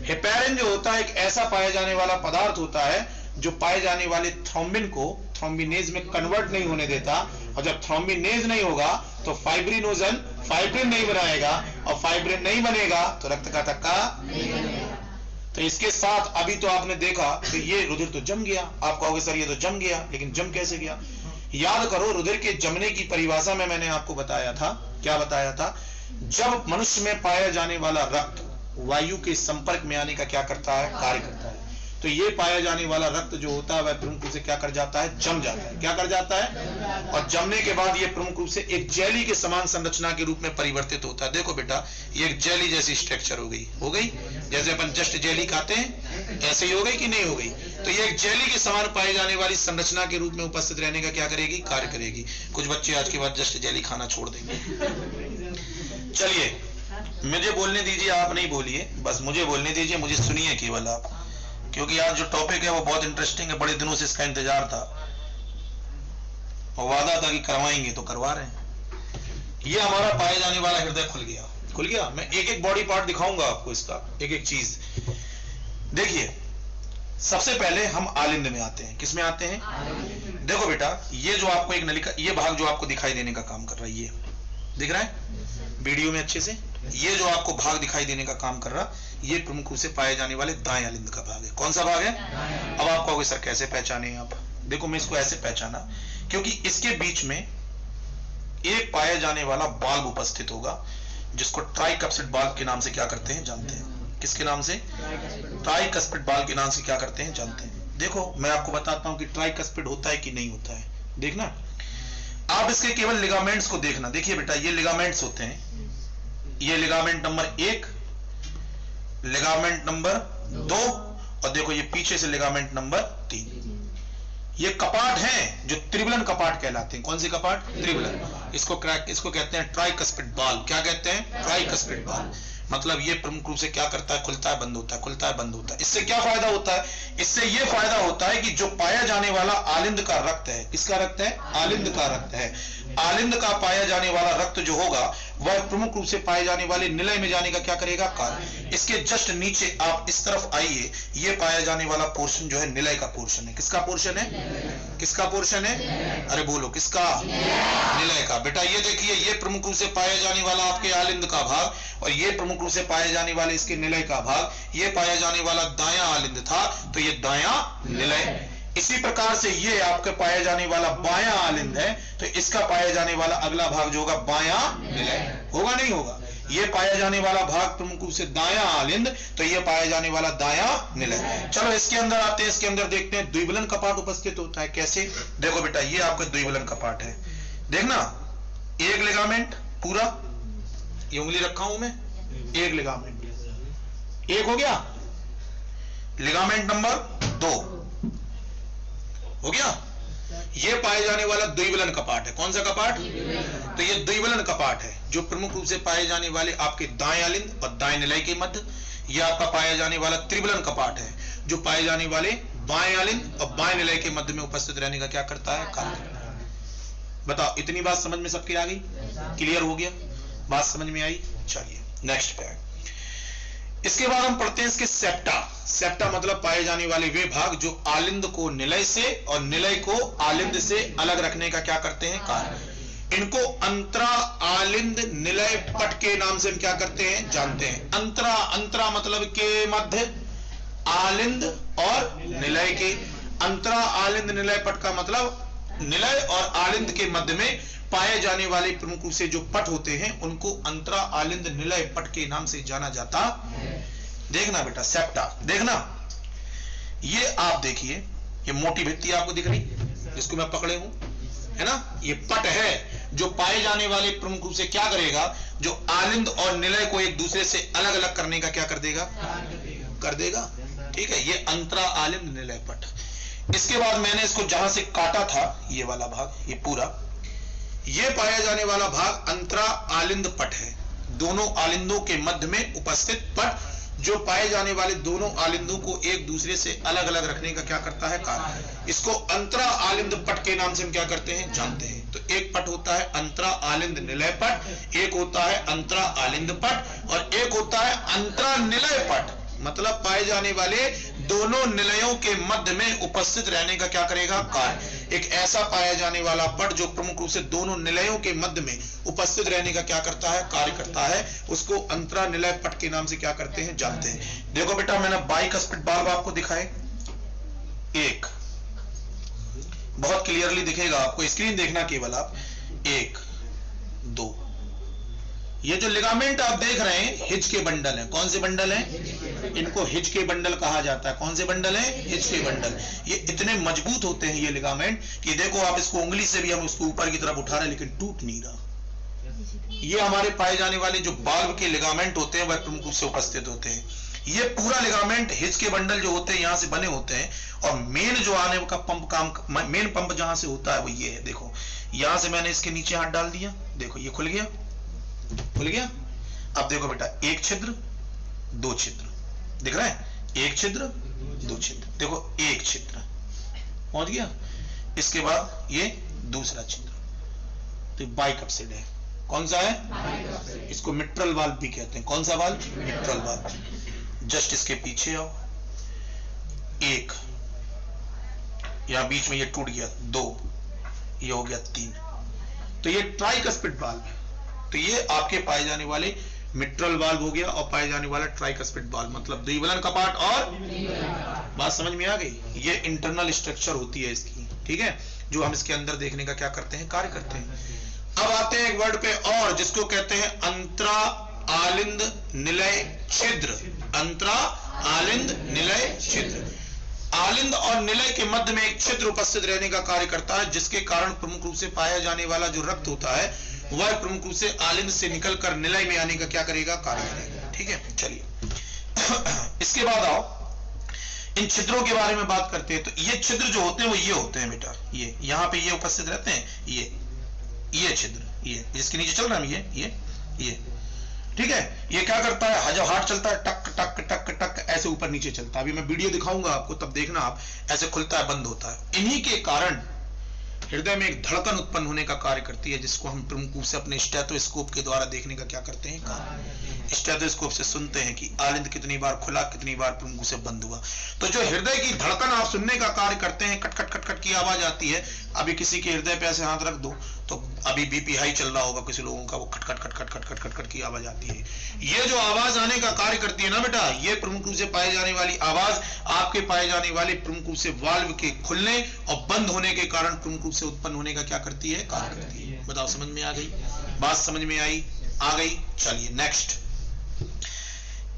हेपेरिन जो होता है एक ऐसा पाया जाने वाला पदार्थ होता है जो पाए जाने वाले थ्रोम्बिन को थ्रोम्बिनेज में कन्वर्ट नहीं होने देता, और जब थ्रोम्बिनेज नहीं होगा तो फाइब्रिनोजन फाइब्रिन नहीं बनाएगा, और फाइब्रिन नहीं बनेगा तो रक्त का थक्का नहीं बनेगा। तो इसके साथ अभी तो आपने देखा कि ये रुधिर तो जम गया। आप कहोगे सर ये तो जम गया, लेकिन जम कैसे गया? याद करो रुधिर के जमने की परिभाषा में मैंने आपको बताया था, क्या बताया था? जब मनुष्य में पाया जाने वाला रक्त वायु के संपर्क में आने का क्या करता है, कार्य करता है। तो ये पाया जाने वाला रक्त जो होता है वह प्रमुख रूप से क्या कर जाता है, जम जाता है। क्या कर जाता है? और जमने के बाद ये प्रमुख रूप से एक जेली के समान संरचना के रूप में परिवर्तित होता है। देखो बेटा ये एक जेली जैसी स्ट्रक्चर हो गई, जैसे अपन जस्ट जेली खाते हैं ऐसे ही हो गई कि नहीं हो गई? तो ये एक जेली के समान पाई जाने वाली संरचना के रूप में उपस्थित रहने का क्या करेगी, कार्य करेगी। कुछ बच्चे आज के बाद जस्ट जेली खाना छोड़ देंगे। चलिए मुझे बोलने दीजिए, आप नहीं बोलिए, बस मुझे बोलने दीजिए, मुझे सुनिए केवल आप, क्योंकि आज जो टॉपिक है वो बहुत इंटरेस्टिंग है, बड़े दिनों से इसका इंतजार था और वादा था कि करवाएंगे, तो करवा रहे हैं। ये हमारा पाए जाने वाला हृदय खुल गया, खुल गया। मैं एक एक बॉडी पार्ट दिखाऊंगा आपको, इसका एक एक चीज। देखिए, सबसे पहले हम आलिंद में आते हैं। किस में आते हैं? देखो बेटा, ये जो आपको एक नलिका, ये भाग जो आपको दिखाई देने का काम कर रहा है, ये दिख रहा है वीडियो में अच्छे से? ये जो आपको भाग दिखाई देने का काम कर रहा, ये प्रमुख रूप से पाए जाने वाले दाएं आलिंद का भाग है। कौन सा भाग है? अब आप कहोगे सर कैसे पहचाने आप? देखो, मैं इसको ऐसे पहचाना क्योंकि इसके बीच में एक पाया जाने वाला बाल्ब उपस्थित होगा, जिसको ट्राइकस्पिड बाल्ब के नाम से क्या करते हैं, जानते हैं? किसके नाम से? ट्राइकस्पिड बाल्ब के नाम से क्या करते हैं, जानते हैं? देखो, मैं आपको बताता हूं कि ट्राइकस्पिड होता है कि नहीं होता है। देखना, आप इसके केवल लिगामेंट्स को देखना। देखिए बेटा, ये लिगामेंट्स होते हैं। ये लिगामेंट नंबर 1, लिगामेंट नंबर 2, और देखो ये पीछे से लिगामेंट नंबर 3। ये कपाट हैं जो त्रिबलन कपाट कहलाते हैं। कौन से कपाट? त्रिबलन। इसको कहते हैं ट्राइकस्पिड बाल्ब। क्या कहते हैं? ट्राइकस्पिड बाल्ब। मतलब ये प्रमुख रूप से क्या करता है, खुलता है, बंद होता है, खुलता है, बंद होता है। इससे क्या फायदा होता है? इससे ये फायदा होता है कि जो पाया जाने वाला आलिंद का रक्त है, किसका रक्त है? आलिंद का रक्त है। आलिंद का पाया जाने वाला रक्त जो होगा वह प्रमुख रूप से पाए जाने वाले निलय में जाने का क्या करेगा, कार्य। इसके जस्ट नीचे आप इस तरफ आइए, ये पाया जाने वाला पोर्शन जो है निलय का पोर्शन है। किसका पोर्शन है? किसका पोर्शन है? अरे बोलो, किसका? निलय का। बेटा ये देखिए, ये प्रमुख रूप से पाया जाने वाला आपके आलिंद का भाग और ये प्रमुख रूप से पाए जाने वाले इसके निलय का भाग। ये पाया जाने वाला दायां आलिंद था, तो ये दायां निलय। इसी प्रकार से ये आपके पाया जाने वाला बायां आलिंद है, तो इसका पाया जाने वाला अगला भाग जो होगा बायां निलय होगा, नहीं होगा? ये पाया जाने वाला भाग प्रमुख रूप से दायां आलिंद, तो ये पाया जाने वाला दायां निलय। चलो इसके अंदर आते हैं। इसके अंदर देखते हैं द्विबलन कपाट उपस्थित होता है। कैसे? देखो बेटा, ये आपका द्विबलन कपाट है। देखना, एक लिगामेंट पूरा, ये उंगली रखा हूं मैं, एक लिगामेंट, एक हो गया। लिगामेंट नंबर 2 हो गया। ये पाए जाने वाला द्विबलन कपाट है। कौन सा कपाट? तो ये द्विबलन कपाट है जो प्रमुख रूप से पाए जाने वाले आपके दाएं आलिंद और दाएं निलय के मध्य। यह आपका पाया जाने वाला त्रिबलन कपाट है जो पाए जाने वाले बाएं आलिंद और बाएं निलय के मध्य में उपस्थित रहने का क्या करता है, कार्य करता है। बताओ, इतनी बात समझ में सबकी आ गई? क्लियर हो गया? बात समझ में आई? चलिए नेक्स्ट पे आए। इसके बाद हम पढ़ते हैं इसके सेप्टा। सेप्टा मतलब पाए जाने वाले वे भाग जो आलिंद को निलय से और निलय को आलिंद से अलग रखने का क्या करते हैं, कार्य। इनको अंतरा आलिंद निलय पट के नाम से हम क्या करते हैं, जानते हैं। अंतरा, अंतरा मतलब के मध्य, आलिंद और निलय के। अंतरा आलिंद निलय पट का मतलब निलय और आलिंद के मध्य में पाए जाने वाले प्रमुख रूप से जो पट होते हैं उनको अंतरा आलिंद निलय पट के नाम से जाना जाता है। देखना बेटा, सेप्टा देखना, ये आप देखिए, ये मोटी भित्ति आपको दिख रही, जिसको मैं पकड़े हूं, है ना? ये पट है जो पाए जाने वाले प्रमुख रूप से क्या करेगा, जो आलिंद और निलय को एक दूसरे से अलग अलग करने का क्या कर देगा, कर देगा। ठीक है, ये अंतरा आलिंद निलय पट। इसके बाद मैंने इसको जहां से काटा था, ये वाला भाग, ये पूरा, ये पाया जाने वाला भाग अंतरा आलिंद पट है। दोनों आलिंदों के मध्य में उपस्थित पट जो पाए जाने वाले दोनों आलिंदों को एक दूसरे से अलग अलग रखने का क्या करता है, कार्य। इसको अंतरा आलिंद पट के नाम से हम क्या करते हैं, जानते हैं। तो एक पट होता है अंतरा आलिंद निलय पट, एक होता है अंतरा आलिंद पट और एक होता है अंतरा निलय पट। मतलब पाए जाने वाले दोनों निलयों के मध्य में उपस्थित रहने का क्या करेगा, कार्य। एक ऐसा पाया जाने वाला पट जो प्रमुख रूप से दोनों निलयों के मध्य में उपस्थित रहने का क्या करता है, कार्य करता है, उसको अंतरा निलय पट के नाम से क्या करते हैं, जानते हैं। देखो बेटा, मैंने बाइकस्पिड बाल्ब आपको दिखाए, एक बहुत क्लियरली दिखेगा आपको, स्क्रीन देखना केवल आप, 1 2। ये जो लिगामेंट आप देख रहे हैं हिज के बंडल हैं। कौन से बंडल हैं? इनको हिज के बंडल कहा जाता है। कौन से बंडल हैं? हिज के बंडल। ये इतने मजबूत होते हैं ये लिगामेंट कि देखो आप इसको उंगली से भी हम उसको ऊपर की तरफ उठा रहे हैं लेकिन टूट नहीं रहा। ये हमारे पाए जाने वाले जो बाल्ब के लिगामेंट होते हैं वह प्रमुख रूप से उपस्थित होते हैं। ये पूरा लिगामेंट हिज के बंडल जो होते हैं यहां से बने होते हैं और मेन जो आने का पंप काम, मेन पंप जहां से होता है वो ये है। देखो यहां से मैंने इसके नीचे हाथ डाल दिया, देखो ये खुल गया, खुल गया। अब देखो बेटा, एक छिद्र, दो छिद्र, दिख रहा है? एक छिद्र, दो छिद्र, देखो एक छिद्र पहुंच गया, इसके बाद ये दूसरा छिद्र, तो बाइकप्सिड है। कौन सा है? इसको मिट्रल वाल्व भी कहते हैं। कौन सा वाल्व? Mitral valve. जस्ट इसके पीछे आओ, एक, यहां बीच में ये टूट गया, दो, ये हो गया तीन, तो ये ट्राइकस्पिड वाल्व है। तो ये आपके पाए जाने वाले मिट्रल वाल्व हो गया और पाए जाने वाला ट्राइकस्पिड वाल्व, मतलब द्विबलन कपाट और बात समझ में आ गई? ये इंटरनल स्ट्रक्चर होती है इसकी, ठीक है, जो हम इसके अंदर देखने का क्या करते हैं, कार्य करते हैं। अब आते हैं एक वर्ड पे और, जिसको कहते हैं अंतरा आलिंद निलय छिद्र। अंतरा आलिंद निलय छिद्र। आलिंद और निलय के मध्य में एक छिद्र उपस्थित रहने का कार्य करता है, जिसके कारण प्रमुख रूप से पाया जाने वाला जो रक्त होता है वह प्रमुख रूप से आलिंद से निकलकर निलय में आने का क्या करेगा, कार्य करेगा। ठीक है, चलिए इसके बाद आओ इन छिद्रों के बारे में बात करते हैं। तो ये छिद्र जो होते हैं वो ये होते हैं बेटा, ये यहां पे ये उपस्थित रहते हैं, ये छिद्र, ये जिसके नीचे चल रहा है ये ठीक है। ये क्या करता है, जब हार्ट चलता है टक टक टक टक ऐसे ऊपर नीचे चलता है। अभी मैं वीडियो दिखाऊंगा आपको, तब देखना आप, ऐसे खुलता है बंद होता है। इन्हीं के कारण हृदय में एक धड़कन उत्पन्न होने का कार्य करती है, जिसको हम प्रमुख रूप से अपने स्टेथोस्कोप के द्वारा देखने का क्या करते हैं, कार्य। स्टेथोस्कोप से सुनते हैं कि आलिंद कितनी बार खुला, कितनी बार प्रमुख से बंद हुआ। तो जो हृदय की धड़कन आप सुनने का कार्य करते हैं, कट कट कट कट की आवाज आती है। अभी किसी के हृदय पे ऐसे हाथ रख दो तो अभी बीपी हाई चल रहा होगा किसी लोगों का, वो खट खट खट खट खट खट खट खट की आवाज आती है। ये जो आवाज आने का कार्य करती है ना बेटा, ये प्रमुख रूप से पाए जाने वाली आवाज आपके पाए जाने वाले प्रमुख रूप से वाल्व के खुलने और बंद होने के कारण प्रमुख रूप से उत्पन्न होने का क्या करती है, कार्य करती है। बताओ समझ में आ गई बात? समझ में आई? आ गई। चलिए नेक्स्ट।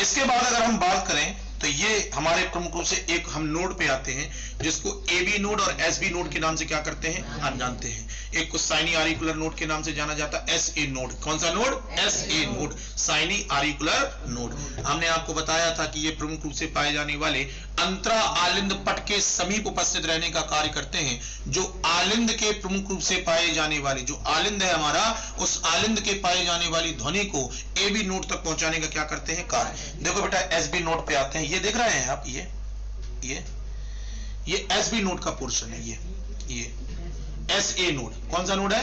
इसके बाद अगर हम बात करें तो ये हमारे प्रमुख रूप से एक हम नोड पे आते हैं, जिसको AB नोड और SB नोड के नाम से क्या करते हैं, हम जानते हैं। एक को साइनी आरिकुलर नोड के नाम से जाना जाता है, SA नोड। कौन सा node? SA node, sino auricular node. हमने आपको बताया था कि ये प्रमुख रूप से पाए जाने वाले अंतरा आलिंद पट के समीप उपस्थित रहने का कार्य करते हैं। जो आलिंद के प्रमुख रूप से पाए जाने वाले, जो आलिंद है हमारा, उस आलिंद के पाए जाने वाली ध्वनि को AB नोड तक पहुंचाने का क्या करते हैं, कार्य। देखो बेटा SB नोड पे आते हैं, ये देख रहे हैं आप, ये SB नोड का पोर्शन है, ये SA नोड। कौन सा नोड है?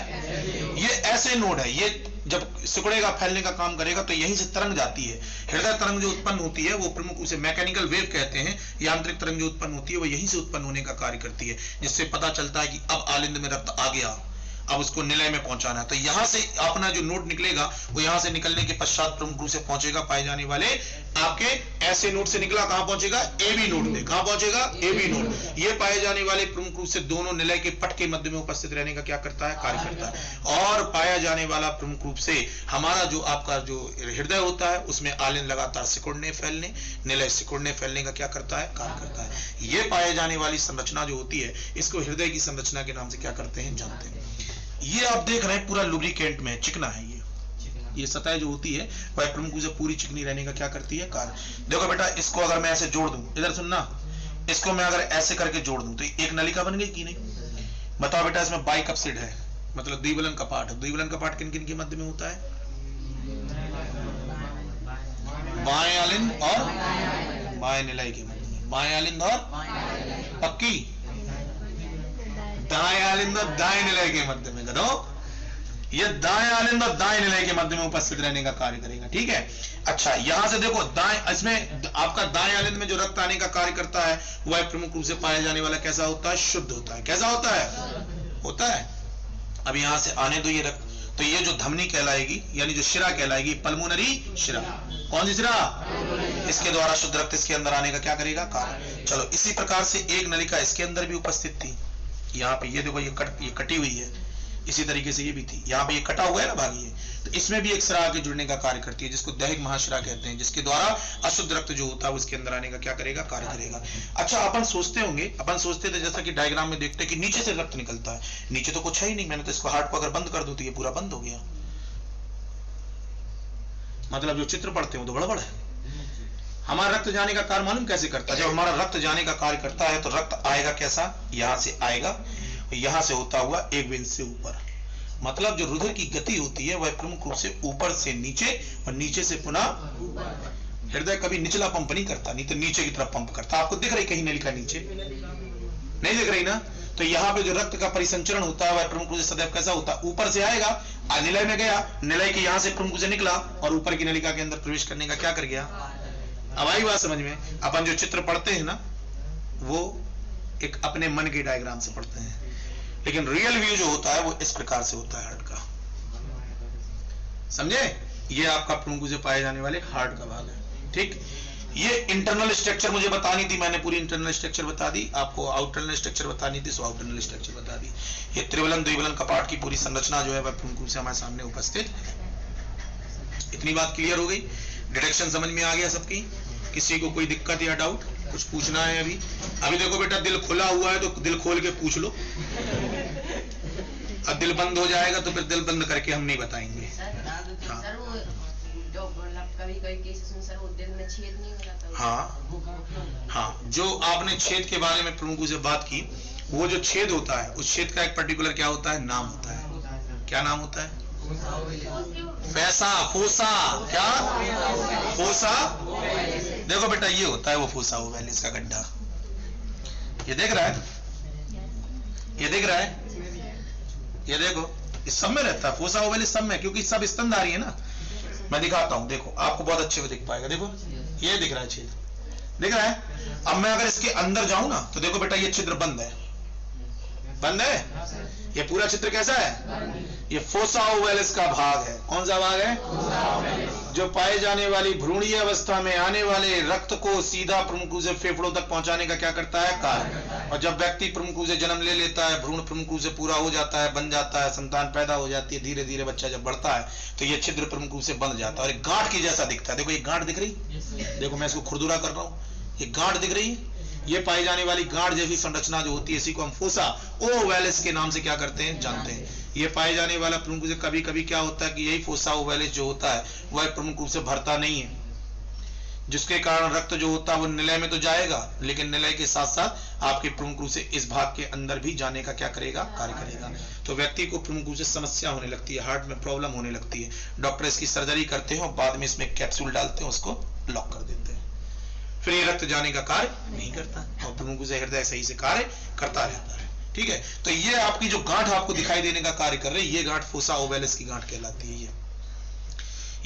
ये SA नोड है। ये जब सिकुड़ेगा, फैलने का काम करेगा, तो यहीं से तरंग जाती है। हृदय तरंग जो उत्पन्न होती है वो प्रमुख रूप से मैकेनिकल वेव कहते हैं। यांत्रिक तरंग जो उत्पन्न होती है वो यहीं से उत्पन्न होने का कार्य करती है, जिससे पता चलता है कि अब आलिंद में रक्त आ गया, अब उसको निलय में पहुंचाना है। तो यहां से अपना जो नोड निकलेगा वो यहां से निकलने के पश्चात प्रमुख रूप से पहुंचेगा पाए जाने वाले आपके ऐसे नोड से निकला, कहां पहुंचेगा, AB नोड में। कहां पहुंचेगा? AB node. ये पाए जाने वाले प्रमुख रूप से दोनों निलय के पट के मध्य में उपस्थित रहने का क्या करता है, कार्य करता है। और पाया जाने वाला प्रमुख रूप से हमारा जो आपका जो हृदय होता है उसमें आलिंद लगातार सिकुड़ने फैलने, निलय सिकुड़ने फैलने का क्या करता है, कार्य करता है। ये पाए जाने वाली संरचना जो होती है, इसको हृदय की संरचना के नाम से क्या करते हैं, जानते हैं। ये आप देख रहे हैं पूरा लुब्रिकेंट में चिकना है। ये सतह जो होती है वह प्रमुख रूप से पूरी चिकनी रहने का क्या करती है, कार्य। देखो बेटा, इसको अगर मैं ऐसे जोड़ दूं, इधर सुनना, इसको मैं अगर ऐसे करके जोड़ दूं तो एक नलिका बन गई कि नहीं? बताओ बेटा, इसमें बाइकप्सिड है, मतलब द्विबलन कपाट है। द्विबलन कपाट किन किन के मध्य में होता है? बाएं आलिंद और बाएं निलय के मध्य में। बाएं आलिंद और पक्की, दाएं आलिंद और दाएं निलय के मध्य में। करो, ये दाएं आलिंद और दाएं निलय के मध्य में उपस्थित रहने का कार्य करेगा। ठीक है। अच्छा, यहां से देखो, दाएं, इसमें आपका दाएं आलिंद में जो रक्त आने का कार्य करता है वह प्रमुख रूप से पाया जाने वाला कैसा होता है, शुद्ध होता है। कैसा होता है? होता है। अब यहां से आने दो ये रक्त, तो ये जो धमनी कहलाएगी, यानी जो शिरा कहलाएगी, पल्मोनरी शिरा। कौन सी शिरा? इसके द्वारा शुद्ध रक्त इसके अंदर आने का क्या करेगा, कार्य। चलो, इसी प्रकार से एक नलिका इसके अंदर भी उपस्थित थी। यहाँ पे ये देखो, ये कटी हुई है। इसी तरीके से ये भी थी, यहाँ पे ये कटा हुआ है ना भाग, ये तो इसमें भी एक शिरा आके जुड़ने का कार्य करती है, जिसको दैहिक महाशिरा कहते हैं, जिसके द्वारा अशुद्ध रक्त जो होता है उसके अंदर आने का क्या करेगा, कार्य करेगा। अच्छा, अपन सोचते थे जैसा कि डायग्राम में देखते कि नीचे से रक्त निकलता है, नीचे तो कुछ है ही नहीं। मैंने तो इसको हार्ट को अगर बंद कर दूं तो ये पूरा बंद हो गया, मतलब जो चित्र पढ़ते हो तो गड़बड़ है। हमारा रक्त जाने का कार्य मालूम कैसे करता है? जब हमारा रक्त जाने का कार्य करता है तो रक्त आएगा कैसा, यहां से आएगा, यहां से होता हुआ एक बिंदु से ऊपर, मतलब जो रुधिर की गति होती है वह प्रमुख रूप से ऊपर से नीचे और नीचे से पुनः हृदय कभी निचला पंप नहीं करता, नहीं तो नीचे की तरफ पंप करता। आपको दिख रही कहीं नलिका नीचे? नहीं दिख रही ना? तो यहाँ पे जो रक्त का परिसंचरण होता है वह प्रमुख रूप से सदैव कैसा होता है? ऊपर से आएगा, निलय में गया, निलय के यहां से प्रमुख रूप से निकला और ऊपर की नलिका के अंदर प्रवेश करने का क्या कर गया? अब आई बात समझ में? अपन जो चित्र पढ़ते हैं ना वो एक अपने मन के डायग्राम से पढ़ते हैं, लेकिन रियल व्यू जो होता है वो इस प्रकार से होता है हार्ट का। समझे? ये आपका प्रमुख रूप से पाए जाने वाले हार्ट का भाग है। ठीक, ये इंटरनल स्ट्रक्चर मुझे बतानी थी, मैंने पूरी इंटरनल स्ट्रक्चर बता दी। आपको आउटरनल स्ट्रक्चर बतानी थी, सो आउटरनल स्ट्रक्चर बता दी। ये त्रिवलन द्विवलन कपाट की पूरी संरचना जो है वह प्रमुख रूप से हमारे सामने उपस्थित है। इतनी बात क्लियर हो गई? डिटेक्शन समझ में आ गया सबकी? किसी को कोई दिक्कत या डाउट? कुछ पूछना है अभी? अभी देखो बेटा, दिल खुला हुआ है तो दिल खोल के पूछ लो। अब दिल बंद हो जाएगा तो फिर दिल बंद करके हम नहीं बताएंगे। हाँ, जो आपने छेद के बारे में प्रमुख से बात की, वो जो छेद होता है उस छेद का एक पर्टिकुलर क्या होता है? नाम होता है। क्या नाम होता है? फैसा, फोसा। क्या? फोसा। देखो बेटा, ये होता है वो फोसा ओवैलिस का गड्ढा। ये देख रहा है? ये देख रहा है? ये देखो, इस सब में रहता है फोसा ओवैलिस, सब में, क्योंकि सब स्तनधारी है ना। मैं दिखाता हूं, देखो आपको बहुत अच्छे से दिख पाएगा। देखो ये दिख रहा है छेद, दिख रहा है? अब मैं अगर इसके अंदर जाऊं ना तो देखो बेटा, ये छिद्र बंद है, बंद है। ये पूरा चित्र कैसा है? ये फोसा ओवैलिस का भाग है। कौन सा भाग है? जो पाए जाने वाली भ्रूणीय अवस्था में आने वाले रक्त को सीधा प्रमुख रूप से फेफड़ों तक पहुंचाने का क्या करता है? कार्य। और जब व्यक्ति प्रमुख रूप से जन्म ले लेता है, भ्रूण प्रमुख रूप से पूरा हो जाता है, बन जाता है, संतान पैदा हो जाती है, धीरे धीरे बच्चा जब बढ़ता है तो ये छिद्र प्रमुख रूप से बन जाता है और एक गांठ की जैसा दिखता है। देखो ये गांठ दिख रही? देखो मैं इसको खुरदुरा कर रहा हूं, ये गांठ दिख रही है? ये पाई जाने वाली गांठ जैसी संरचना जो होती है, इसी को हम फोसा ओवैलिस के नाम से क्या करते हैं? जानते हैं। ये पाए जाने वाला प्रमुख रूप से कभी कभी क्या होता है कि यही फोसा ओवैलिस जो होता है वह प्रमुख रूप से भरता नहीं है, जिसके कारण रक्त जो होता है वो निलय में तो जाएगा, लेकिन निलय के साथ साथ आपके प्रमुख रूप से इस भाग के अंदर भी जाने का क्या करेगा? कार्य करेगा। तो व्यक्ति को प्रमुख रूप से समस्या होने लगती है, हार्ट में प्रॉब्लम होने लगती है। डॉक्टर इसकी सर्जरी करते हैं और बाद में इसमें कैप्सूल डालते हैं, उसको लॉक कर देते हैं, फिर ये रक्त जाने का कार्य नहीं करता और प्रमुख रूप से हृदय सही से कार्य करता रहता है। ठीक है, तो ये आपकी जो गांठ आपको दिखाई देने का कार्य कर रही है, ये गांठ फोसा ओवैलिस की गांठ कहलाती है।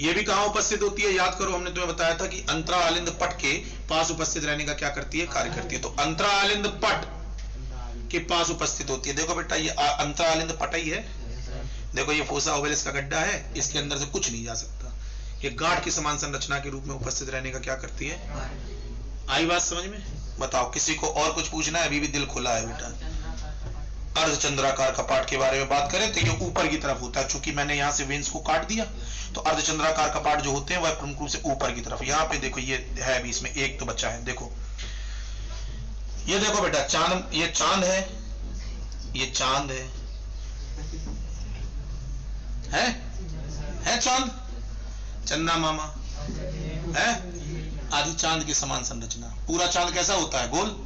ये भी कहां उपस्थित होती है? याद करो, हमने तुम्हें बताया था कि अंतरालिंद पट के पास उपस्थित रहने का क्या करती है? कार्य करती है। तो अंतरालिंद पट के पास उपस्थित होती है। देखो बेटा, ये अंतरालिंद पट ही है। देखो ये फोसा ओवैलिस का गड्ढा है, इसके अंदर से कुछ नहीं जा सकता। ये गांठ की समान संरचना के रूप में उपस्थित रहने का क्या करती है? आई बात समझ में? बताओ, किसी को और कुछ पूछना है? अभी भी दिल खुला है बेटा। अर्धचंद्राकार कपाट के बारे में बात करें तो ये ऊपर की तरफ होता है। चूंकि मैंने यहां से वेन्स को काट दिया तो अर्धचंद्राकार कपाट जो होते हैं वह प्रमुख रूप से ऊपर की तरफ। यहाँ पे देखो ये है, अभी इसमें एक तो बचा है। देखो ये देखो बेटा, चांद, ये चांद है, ये चांद है चांद, चंदा मामा है, आधी चांद की समान संरचना। पूरा चांद कैसा होता है? गोल।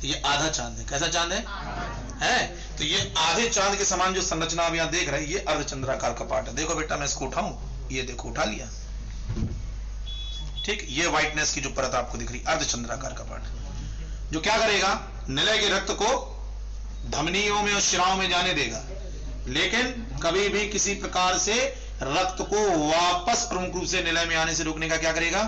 ये आधा चांद है। कैसा चांद है? तो ये आधे चांद के समान जो संरचना आप यहां देख रहे हैं, ये अर्धचंद्राकार कपाट है। देखो बेटा, मैं इसको उठाऊं, ये देखो उठा लिया। ठीक, ये व्हाइटनेस की जो परत आपको दिख रही, अर्धचंद्राकार कपाट, जो क्या करेगा? निलय के रक्त को धमनियों में और शिराओं में जाने देगा, लेकिन कभी भी किसी प्रकार से रक्त को वापस प्रमुख रूप से निलय में आने से रोकने का क्या करेगा?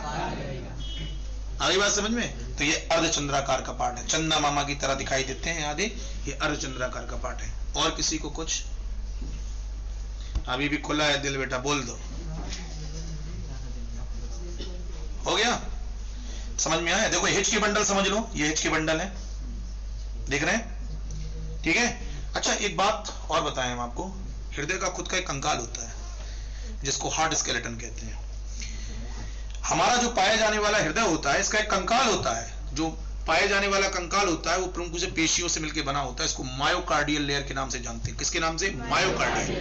आगे बात समझ में? तो ये अर्धचंद्राकार कपाट है, चंदा मामा की तरह दिखाई देते हैं आधे, ये अर्धचंद्राकार कपाट है। और किसी को कुछ? अभी भी खुला है दिल बेटा, बोल दो। हो गया? समझ में आया? देखो हिच के बंडल समझ लो, ये हिच के बंडल है, देख रहे हैं? ठीक है। अच्छा एक बात और बताएं हम आपको, हृदय का खुद का एक कंकाल होता है जिसको हार्ट स्केलेटन कहते हैं। हमारा जो पाया जाने वाला हृदय होता है, इसका एक कंकाल होता है। जो पाए जाने वाला कंकाल होता है वो प्रमुख रूप से पेशियों से मिलकर बना होता है। इसको मायोकार्डियल लेयर के नाम से जानते हैं। किसके नाम से? मायोकार्डियल।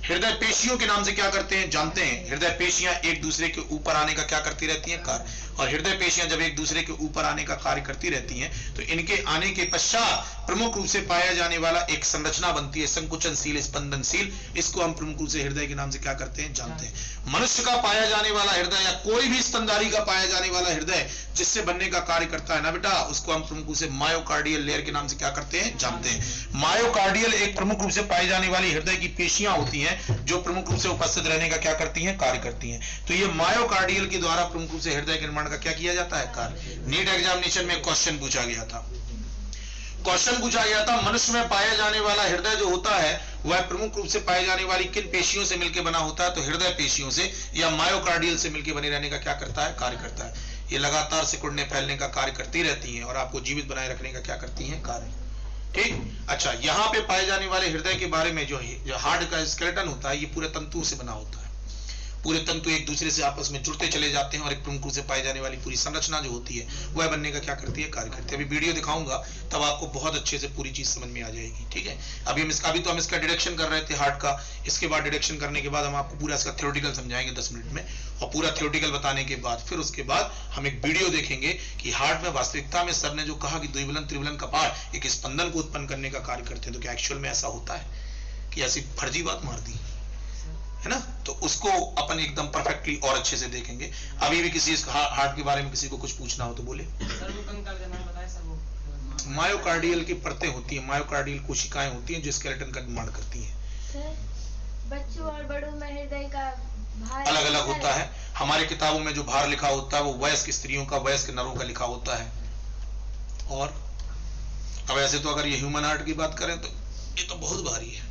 हृदय पेशियों के नाम से क्या करते हैं? जानते हैं। हृदय पेशियां एक दूसरे के ऊपर आने का क्या करती रहती हैं? कार्य। और हृदय पेशियां जब एक दूसरे के ऊपर आने का कार्य करती रहती हैं तो इनके आने के पश्चात प्रमुख रूप से पाया जाने वाला एक संरचना बनती है संकुचनशील स्पंदनशील। इसको हम प्रमुख रूप से हृदय के नाम से क्या करते हैं, जानते हैं। मनुष्य का पाया जाने वाला हृदय या कोई भी स्तनधारी का पाया जाने वाला हृदय जिससे बनने का कार्य करता है ना बेटा, उसको हम प्रमुख रूप से मायोकार्डियल लेयर के नाम से क्या करते हैं, जानते हैं। मायोकार्डियल एक प्रमुख रूप से पाई जाने वाली हृदय की पेशियां होती हैं जो प्रमुख रूप से उपस्थित रहने का क्या करती हैं, कार्य करती हैं। तो ये मायोकार्डियल के द्वारा प्रमुख रूप से हृदय के निर्माण का क्या किया जाता है, कार्य। नीट एग्जामिनेशन में क्वेश्चन पूछा गया था, मनुष्य में पाया जाने वाला हृदय जो होता है वह प्रमुख रूप से पाए जाने वाली किन पेशियों से मिलकर बना होता है, तो हृदय पेशियों से या मायोकार्डियल से मिलकर बने रहने का क्या करता है, कार्य करता है। ये लगातार सिकुड़ने फैलने का कार्य करती रहती हैं और आपको जीवित बनाए रखने का क्या करती हैं, कार्य। ठीक। अच्छा, यहाँ पे पाए जाने वाले हृदय के बारे में जो हार्ट का स्केलेटन होता है ये पूरे तंतुओं से बना होता है। पूरे तंतु एक दूसरे से आपस में जुड़ते चले जाते हैं और एक प्रमुख रूप से पाई जाने वाली पूरी संरचना जो होती है वह बनने का क्या करती है, कार्य करती है। अभी वीडियो दिखाऊंगा तब आपको बहुत अच्छे से पूरी चीज समझ में आ जाएगी। ठीक है, अभी हम इसका डिडक्शन कर रहे थे हार्ट का। इसके बाद डिडक्शन करने के बाद हम आपको पूरा इसका थ्योरेटिकल समझाएंगे 10 मिनट में, और पूरा थ्योरेटिकल बताने के बाद फिर उसके बाद हम एक वीडियो देखेंगे कि हार्ट में वास्तविकता में सर ने जो कहा कि द्विबलन त्रिबलन कपाट एक स्पंदन को उत्पन्न करने का कार्य करते हैं, तो क्या एक्चुअल में ऐसा होता है कि ऐसी फर्जी बात मार दी है ना? तो उसको अपन एकदम परफेक्टली और अच्छे से देखेंगे। अभी भी किसी हार्ट के बारे में किसी को कुछ पूछना हो तो बोले। मायोकार्डियल की परतें होती हैं, मायोकार्डियल कोशिकाएं होती हैं जो स्केलेटन का निर्माण करती हैं। बच्चों और बड़ों में हृदय का भार अलग अलग होता है। हमारे किताबों में जो भार लिखा होता है वो वयस्क स्त्रियों का, वयस्क नरों का लिखा होता है। और अब ऐसे तो अगर ये ह्यूमन हार्ट की बात करें तो ये तो बहुत भारी है।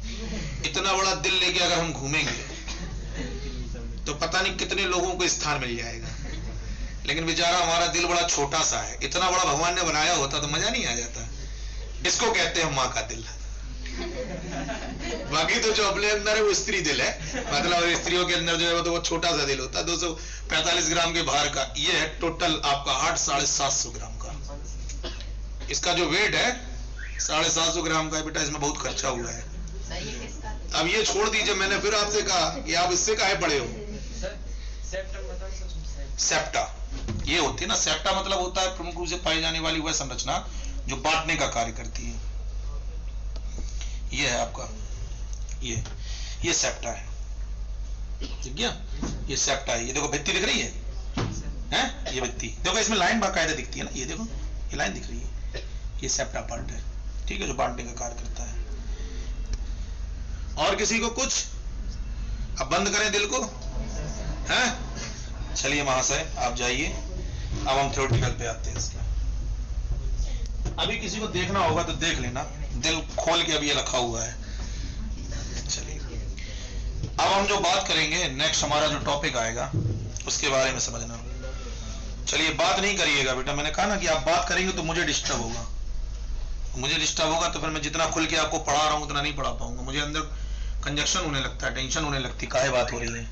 इतना बड़ा दिल लेके अगर हम घूमेंगे तो पता नहीं कितने लोगों को स्थान मिल जाएगा, लेकिन बेचारा हमारा दिल बड़ा छोटा सा है। इतना बड़ा भगवान ने बनाया होता तो मजा नहीं आ जाता। इसको कहते हैं माँ का दिल। बाकी तो जो अपने अंदर है वो स्त्री दिल है, मतलब स्त्रियों के अंदर जो है वो छोटा सा दिल होता है 245 ग्राम के भार का। ये है टोटल आपका हार्ट 750 ग्राम का। इसका जो वेट है 750 ग्राम का है बेटा, इसमें बहुत खर्चा हुआ है। अब ये छोड़ दीजिए, मैंने फिर आपसे कहा कि आप इससे काहे पड़े हो। सेप्टा ये होती है ना, सेप्टा मतलब होता है प्रमुख रूप से पाई जाने वाली वह संरचना जो बांटने का कार्य करती है। ये है आपका ये सेप्टा है, ठीक है? ये सेप्टा है। ये देखो भित्ति दिख रही है, हैं? ये भित्ति देखो, इसमें लाइन बाकायदा दिखती है ना, ये देखो ये लाइन दिख रही है, ये सेप्टा पार्ट है, ठीक है, जो बांटने का कार्य करता है। और किसी को कुछ? अब बंद करें दिल को, हैं? चलिए महाशय आप जाइए, अब हम थ्योरेटिकल पे आते हैं इसका। अभी किसी को देखना होगा तो देख लेना, दिल खोल के अभी ये रखा हुआ है। चलिए अब हम जो बात करेंगे, नेक्स्ट हमारा जो टॉपिक आएगा उसके बारे में समझना। चलिए बात नहीं करिएगा बेटा, मैंने कहा ना कि आप बात करेंगे तो मुझे डिस्टर्ब होगा, तो फिर मैं जितना खुल के आपको पढ़ा रहा हूं उतना नहीं पढ़ा पाऊंगा। मुझे अंदर कंजक्शन होने लगता है, टेंशन होने लगती, काहे बात हो रही है।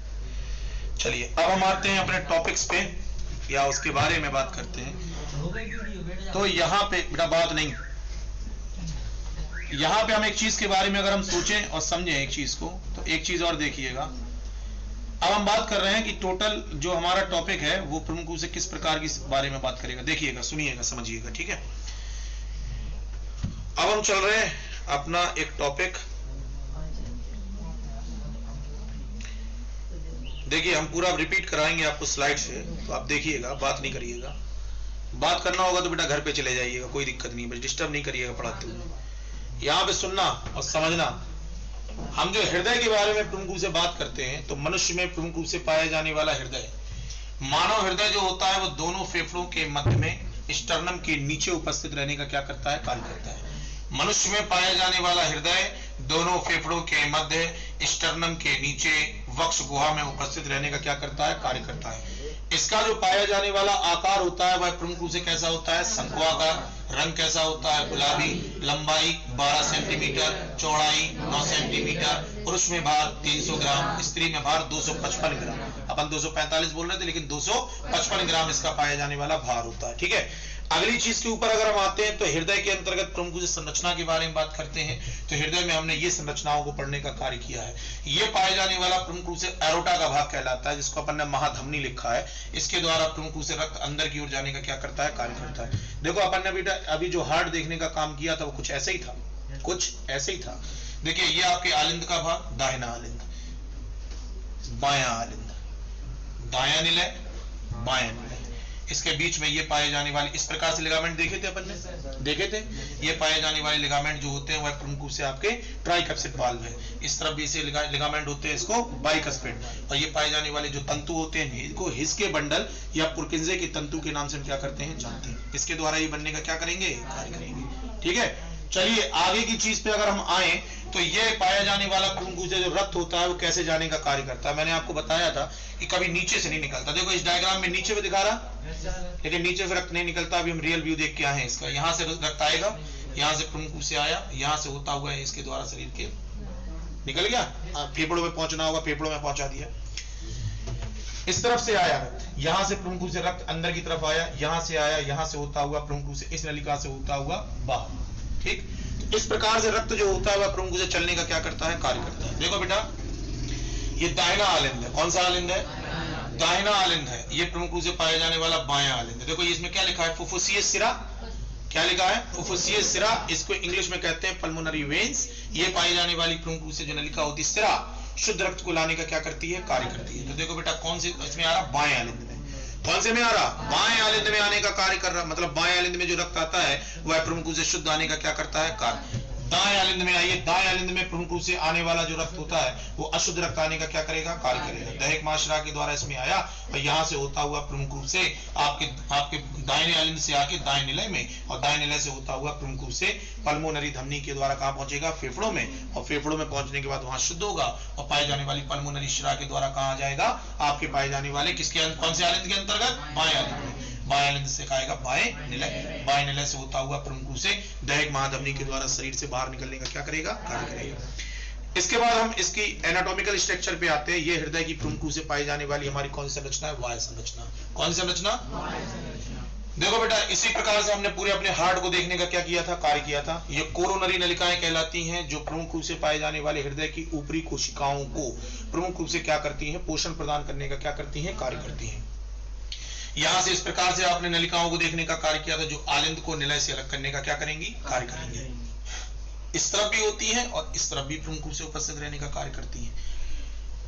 चलिए अब हम आते हैं अपने टॉपिक्स पे, या उसके बारे में बात करते हैं। तो यहाँ पे बेटा बात नहीं, यहाँ पे हम एक चीज के बारे में अगर हम सोचें और समझें एक चीज को, तो एक चीज और देखिएगा। अब हम बात कर रहे हैं कि टोटल जो हमारा टॉपिक है वो प्रमुख रूप से किस प्रकार की बारे में बात करेगा। देखिएगा, सुनिएगा, समझिएगा, ठीक है? अब हम चल रहे हैं अपना एक टॉपिक। देखिए हम पूरा रिपीट कराएंगे आपको स्लाइड से, तो आप देखिएगा, बात नहीं करिएगा। बात करना होगा तो बेटा घर पे चले जाइएगा, कोई दिक्कत नहीं, बस डिस्टर्ब नहीं करिएगा पढ़ाते हुए। यहाँ पे सुनना और समझना। हम जो हृदय के बारे में प्रमुख रूप से बात करते हैं, तो मनुष्य में प्रमुख रूप से पाया जाने वाला हृदय, मानव हृदय जो होता है वो दोनों फेफड़ों के मध्य में स्टर्नम के नीचे उपस्थित रहने का क्या करता है, कार्य करता है। मनुष्य में पाया जाने वाला हृदय दोनों फेफड़ों के मध्य स्टर्नम के नीचे वक्ष गुहा में उपस्थित रहने का क्या करता है, कार्य करता है। इसका जो पाया जाने वाला आकार होता है वह प्रमुख रूप से कैसा होता है, शंकुआकार। रंग कैसा होता है, गुलाबी। लंबाई 12 सेंटीमीटर, चौड़ाई 9 सेंटीमीटर। पुरुष में भार 300 ग्राम, स्त्री में भार 255 ग्राम। अपन 245 बोल रहे थे, लेकिन 255 ग्राम इसका पाया जाने वाला भार होता है, ठीक है? अगली चीज के ऊपर अगर हम आते हैं तो हृदय के अंतर्गत प्रमुख संरचना के बारे में बात करते हैं। तो हृदय में हमने ये संरचनाओं को पढ़ने का कार्य किया है। ये पाए जाने वाला प्रमुख रूप से एरोटा का भाग कहलाता है, जिसको अपन ने महाधमनी लिखा है। इसके द्वारा प्रमुख रूप से रक्त अंदर की ओर जाने का क्या करता है, कार्य करता है। देखो अपन ने बेटा अभी जो हार्ट देखने का काम किया था वो कुछ ऐसे ही था, कुछ ऐसे ही था। देखिए ये आपके आलिंद का भाग, दाहिना आलिंद, बायां आलिंद, दायां निलय, बायां निलय। इसके बीच में ये पाए जाने वाले इस प्रकार से लिगामेंट देखे थे अपन ने, देखे थे। ये पाए जाने वाले लिगामेंट जो होते हैं वह प्रमुख रूप से आपके ट्राइकप्सिड वाल्व है। इस तरफ भी इसे लिगामेंट होते हैं, इसको बाइकस्पिड। और ये पाए जाने वाले जो तंतु होते हैं इनको हिस्के बंडल या पुरकिंजे के तंतु के नाम से हम क्या करते हैं, जानते हैं। इसके द्वारा ये बनने का क्या करेंगे, कार्य करेंगे। ठीक है, चलिए आगे की चीज पे अगर हम आए तो ये पाया जाने वाला प्रमुख रूप से जो रक्त होता है वो कैसे जाने का कार्य करता है। मैंने आपको बताया था कि कभी नीचे से नहीं निकलता। देखो इस डायग्राम में नीचे भी दिखा रहा, लेकिन नीचे से रक्त नहीं निकलता। अभी हम रियल व्यू देख के आए हैं इसका। यहाँ से रक्त आएगा, यहाँ से प्रमुख रूप से आया, यहाँ से होता हुआ है इसके द्वारा शरीर के निकल गया, फेफड़ों में पहुंचना होगा, फेफड़ों में पहुंचा दिया। इस तरफ से आया रक्त, यहाँ से प्रमुख रूप से रक्त अंदर की तरफ आया, यहाँ से आया, यहाँ से होता हुआ प्रमुख रूप से इस नलिका से होता हुआ बाहर। ठीक, तो इस प्रकार से रक्त जो होता है वह प्रमुख से चलने का क्या करता है, कार्य करता है। देखो बेटा ये दाहिना आलिंद है। कौन सा आलिंद है, दाहिना आलिंद है। ये प्रमुख रूप से पाया जाने वाला बायां आलिंद है। देखो इसमें क्या लिखा है, फुफ्फुसियस सिरा। क्या लिखा है, फुफ्फुसियस सिरा। इसको इंग्लिश में कहते हैं पल्मोनरी वेन्स। ये पाई जाने वाली प्रमुख रूप से जो नलिका होती है सिरा, शुद्ध रक्त को लाने का क्या करती है, कार्य करती है। तो देखो बेटा कौन से इसमें आ रहा, बाएं आलिंद में। कौन से में आ रहा, बाएं आलिंद में आने का कार्य कर रहा। मतलब बाएं आलिंद में जो रक्त आता है वह प्रमुख रूप से शुद्ध आने का क्या करता है, कार्य। दाएं आलिंद में आइए, दाएं आलिंद में प्रमुख रूप से आने वाला जो रक्त होता है वो अशुद्ध रक्त आने का क्या करेगा, कार्य करेगा। दैहिक महाश्रा के द्वारा इसमें आया और यहाँ से होता हुआ प्रमुख रूप से आपके दाहिने आलिंद से आके दाएं निलय में, और दाएं निलय से होता हुआ प्रमुख रूप से पल्मोनरी धमनी के द्वारा कहाँ पहुंचेगा, फेफड़ों में। और फेफड़ों में पहुंचने के बाद वहां शुद्ध होगा और पाए जाने वाली पल्मोनरी शिरा के द्वारा कहाँ जाएगा, आपके पाए जाने वाले किसके, कौन से आलिंद के अंतर्गत, बाएं आलिंद में। बाएं आलिंद से आएगा बाएं निलय। बाएं निलय से होता हुआ प्रमुख रूप से दैहिक महाधमनी के द्वारा शरीर से बाहर निकलने का क्या करेगा, कार्य करेगा। इसके बाद हम इसकी एनाटॉमिकल स्ट्रक्चर पे आते हैं। ये हृदय की प्रमुख रूप से पाई जाने वाली हमारी कौन सी संरचना है, वाय संरचना। कौन सी संरचना, देखो बेटा इसी प्रकार से हमने पूरे अपने हार्ट को देखने का क्या किया था, कार्य किया था। ये कोरोनरी नलिकाएं कहलाती हैं, जो प्रमुख रूप से पाए जाने वाले हृदय की ऊपरी कोशिकाओं को प्रमुख रूप से क्या करती हैं, पोषण प्रदान करने का क्या करती हैं, कार्य करती हैं। यहां से इस प्रकार से आपने नलिकाओं को देखने का कार्य किया था, जो आलिंद को निलय से अलग करने का क्या करेंगी, कार्य करेंगे। इस तरफ भी होती है और इस तरफ भी प्रमुख रूप से उपस्थित रहने का कार्य करती है।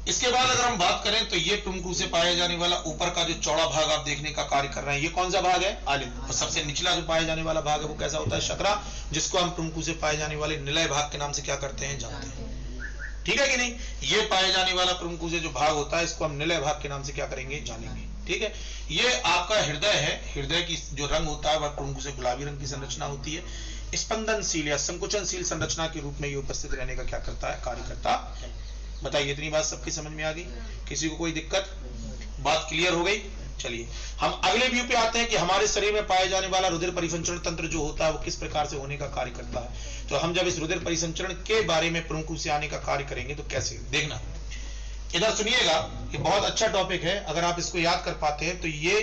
इसके बाद अगर हम बात करें तो ये प्रमुख रूप से पाया जाने वाला ऊपर का जो चौड़ा भाग आप देखने का कार्य कर रहे हैं, ये कौन सा भाग है, आलिंद। और सबसे निचला जो पाया जाने वाला भाग है वो कैसा होता है, शकरा, जिसको हम प्रमुख रूप से पाए जाने वाले निलय भाग के नाम से क्या करते हैं, जानते हैं। ठीक है कि नहीं। ये पाए जाने वाला प्रमुख रूप से जो भाग होता है इसको हम निलय भाग के नाम से क्या करेंगे, जानेंगे। ठीक है, ये आपका हृदय है। हृदय की जो रंग होता है वह प्रमुख से गुलाबी रंग की संरचना होती है। स्पंदनशील या संकुचनशील संरचना के रूप में ये उपस्थित रहने का क्या करता है, कार्य करता है। बताइए इतनी बात सबकी समझ में आ गई, किसी को कोई दिक्कत, बात क्लियर हो गई। चलिए हम अगले व्यू पे आते हैं कि हमारे शरीर में पाए जाने वाला रुधिर परिसंचरण तंत्र जो होता है वो किस प्रकार से होने का कार्य करता है। तो हम जब इस रुधिर परिसंचरण के बारे में प्रमुख रूप से आने का कार्य करेंगे तो कैसे, देखना इधर सुनिएगा, ये बहुत अच्छा टॉपिक है। अगर आप इसको याद कर पाते हैं तो ये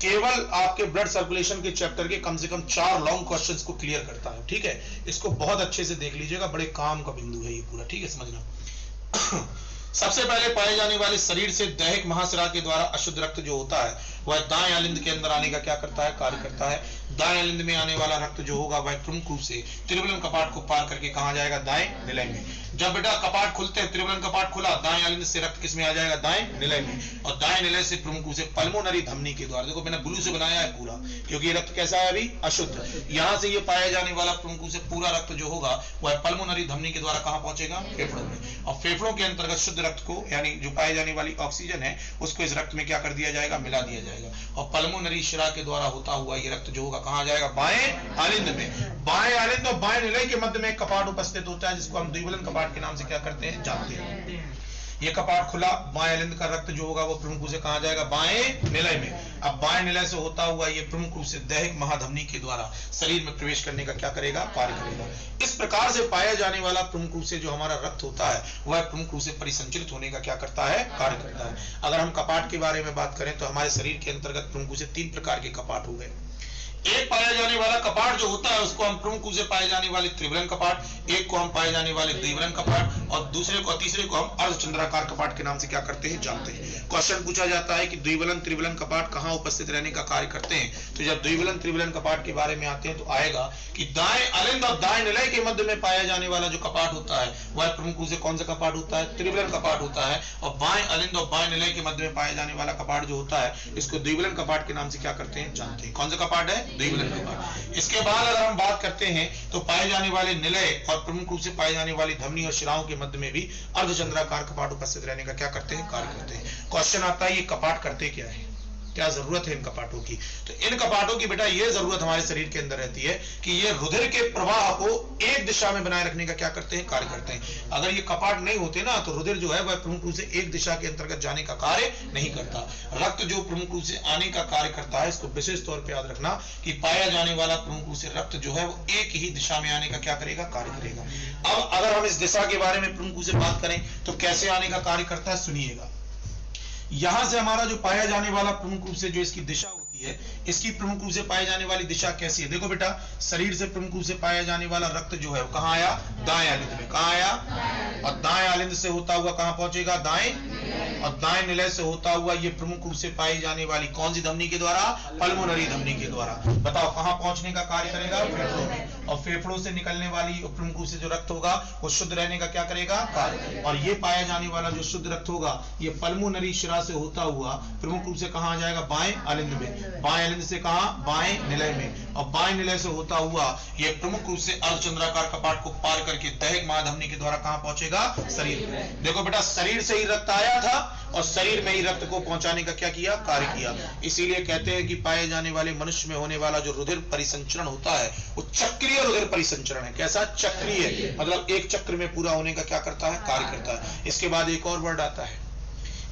केवल आपके ब्लड सर्कुलेशन के चैप्टर के कम से कम 4 लॉन्ग क्वेश्चंस को क्लियर करता है। ठीक है, इसको बहुत अच्छे से देख लीजिएगा, बड़े काम का बिंदु है ये पूरा। ठीक है, समझना। सबसे पहले पाए जाने वाले शरीर से दैहिक महाशिरा के द्वारा अशुद्ध रक्त जो होता है वह दाएं आलिंद के अंदर आने का क्या करता है, कार्य करता है। दाएं आलिंद में आने वाला रक्त जो होगा वह प्रमुख रूप से त्रिबुलन कपाट को पार करके कहां जाएगा, दाएं निलय में। जब बेटा कपाट खुलते हैं, त्रिबुलन कपाट खुला, दाएं आलिंद से रक्त किस में आ जाएगा, दाएं निलय में। और दाएं निलय से प्रमुख रूप से पल्मोनरी धमनी के द्वारा, देखो मैंने ब्लू से बनाया है पूरा, क्योंकि ये रक्त कैसा है अभी, अशुद्ध। यहां से ये पाया जाने वाला प्रमुख रूप से पूरा रक्त जो होगा वह पल्मोनरी धमनी के द्वारा कहां पहुंचेगा, फेफड़ों में। और फेफड़ों के अंतर्गत शुद्ध रक्त को, यानी जो पाई जाने वाली ऑक्सीजन है उसको इस रक्त में क्या कर दिया जाएगा, मिला दिया जाएगा। और पल्मोनरी शिरा के द्वारा होता हुआ ये रक्त जो होगा कहां जाएगा, बाएं आलिंद में। बाएं आलिंद और बाएं निलय के मध्य में एक कपाट उपस्थित होता है जिसको हम द्विबलन कपाट के नाम से क्या करते हैं, जानते हैं। ये कपाट खुला, बाएं आलिंद का रक्त जो होगा वो प्रमुख रूप से कहां जाएगा, बाएं निलय में। अब बाएं निलय से होता हुआ ये प्रमुख रूप से दैहिक महाधमनी के द्वारा शरीर में प्रवेश करने का क्या करेगा, कार्य करेगा। इस प्रकार से पाया जाने वाला प्रमुख रूप से जो हमारा रक्त होता है वह प्रमुख रूप से परिसंचरित होने का क्या करता है, कार्य करता है। अगर हम कपाट के बारे में बात करें तो हमारे शरीर के अंतर्गत प्रमुख रूप से 3 प्रकार के कपाट हो गए। एक पाया जाने वाला कपाट जो होता है उसको हम प्रमुख रूप से पाए जाने वाले त्रिवलन कपाट, एक को हम पाए जाने वाले द्विवलन कपाट और दूसरे को तीसरे को हम अर्धचंद्राकार कपाट के नाम से क्या करते हैं, जानते हैं। क्वेश्चन पूछा जाता है कि द्विवलन त्रिवलन कपाट कहां उपस्थित रहने का कार्य करते हैं। तो जब द्विवलन त्रिवलन कपाट के बारे में आते हैं तो आएगा कि दाएं अलिंद और दाएं निलय के मध्य में पाया जाने वाला जो कपाट होता है वह प्रमुख रूप से कौन सा कपाट होता है, त्रिवलन कपाट होता है। और बाएं अलिंद और बाएं निलय के मध्य में पाया जाने वाला कपाट जो होता है इसको द्विवलन कपाट के नाम से क्या करते हैं, जानते हैं। कौन सा कपाट है, द्विवलन कपाट। इसके बाद अगर हम बात करते हैं तो पाए जाने वाले निलय और प्रमुख रूप से पाए जाने वाली धमनी और शिराओं के मध्य में भी अर्धचंद्राकार कपाट उपस्थित रहने का क्या करते हैं, कार्य करते हैं। क्वेश्चन आता है ये कपाट करते क्या है, क्या जरूरत है इन कपाटों की। तो इन कपाटों की बेटा ये जरूरत हमारे शरीर के अंदर रहती है कि ये रुधिर के प्रवाह को एक दिशा में बनाए रखने का क्या करते हैं, कार्य करते हैं। अगर ये कपाट नहीं होते ना तो रुधिर जो है वह प्रमुख रूप से एक दिशा के अंतर्गत जाने का कार्य नहीं करता। रक्त जो प्रमुख रूप से आने का कार्य करता है इसको विशेष तौर पर याद रखना कि पाया जाने वाला प्रमुख रूप से रक्त जो है वो एक ही दिशा में आने का क्या करेगा, कार्य करेगा। अब अगर हम इस दिशा के बारे में प्रमुख रूप से बात करें तो कैसे आने का कार्य करता है, सुनिएगा। यहां से हमारा जो पाया जाने वाला प्रमुख रूप से जो इसकी दिशा होती है, इसकी प्रमुख रूप से पाए जाने वाली दिशा कैसी है। देखो बेटा, शरीर से प्रमुख रूप से पाया जाने वाला रक्त जो है वो कहां आया, दाएं अलिंद में। कहां आया, और दाएं अलिंद से होता हुआ कहां पहुंचेगा, दाएं, और दाएं निलय से होता हुआ ये प्रमुख रूप से पाई जाने वाली कौन सी धमनी के द्वारा, पल्मोनरी धमनी के द्वारा। बताओ कहां पहुंचने का कार्य करेगा, फेफड़ों में। और फेफड़ों से निकलने वाली प्रमुख रूप से जो रक्त होगा वो शुद्ध रहने का क्या करेगा, कार्य। और ये पाया जाने वाला जो शुद्ध रक्त होगा ये पल्मोनरी शिरा से होता हुआ प्रमुख रूप से कहां आ जाएगा, बाएं अलिंद में। बाएं अलिंद से कहां, बाएं निलय में। और बाएं निलय से होता हुआ ये प्रमुख रूप से अर्धचंद्राकार कपाट को पार करके दैहिक महाधमनी के द्वारा कहां पहुंचेगा, शरीर में। देखो बेटा, शरीर से ही रक्त आया था और शरीर में ही रक्त को पहुंचाने का क्या किया, कार्य किया। इसीलिए कहते हैं कि पाए जाने वाले मनुष्य में होने वाला जो रुधिर परिसंचरण होता है वो चक्रीय रुधिर परिसंचरण है। कैसा, चक्रीय, मतलब एक चक्र में पूरा होने का क्या करता है, कार्य करता है। इसके बाद एक और वर्ड आता है,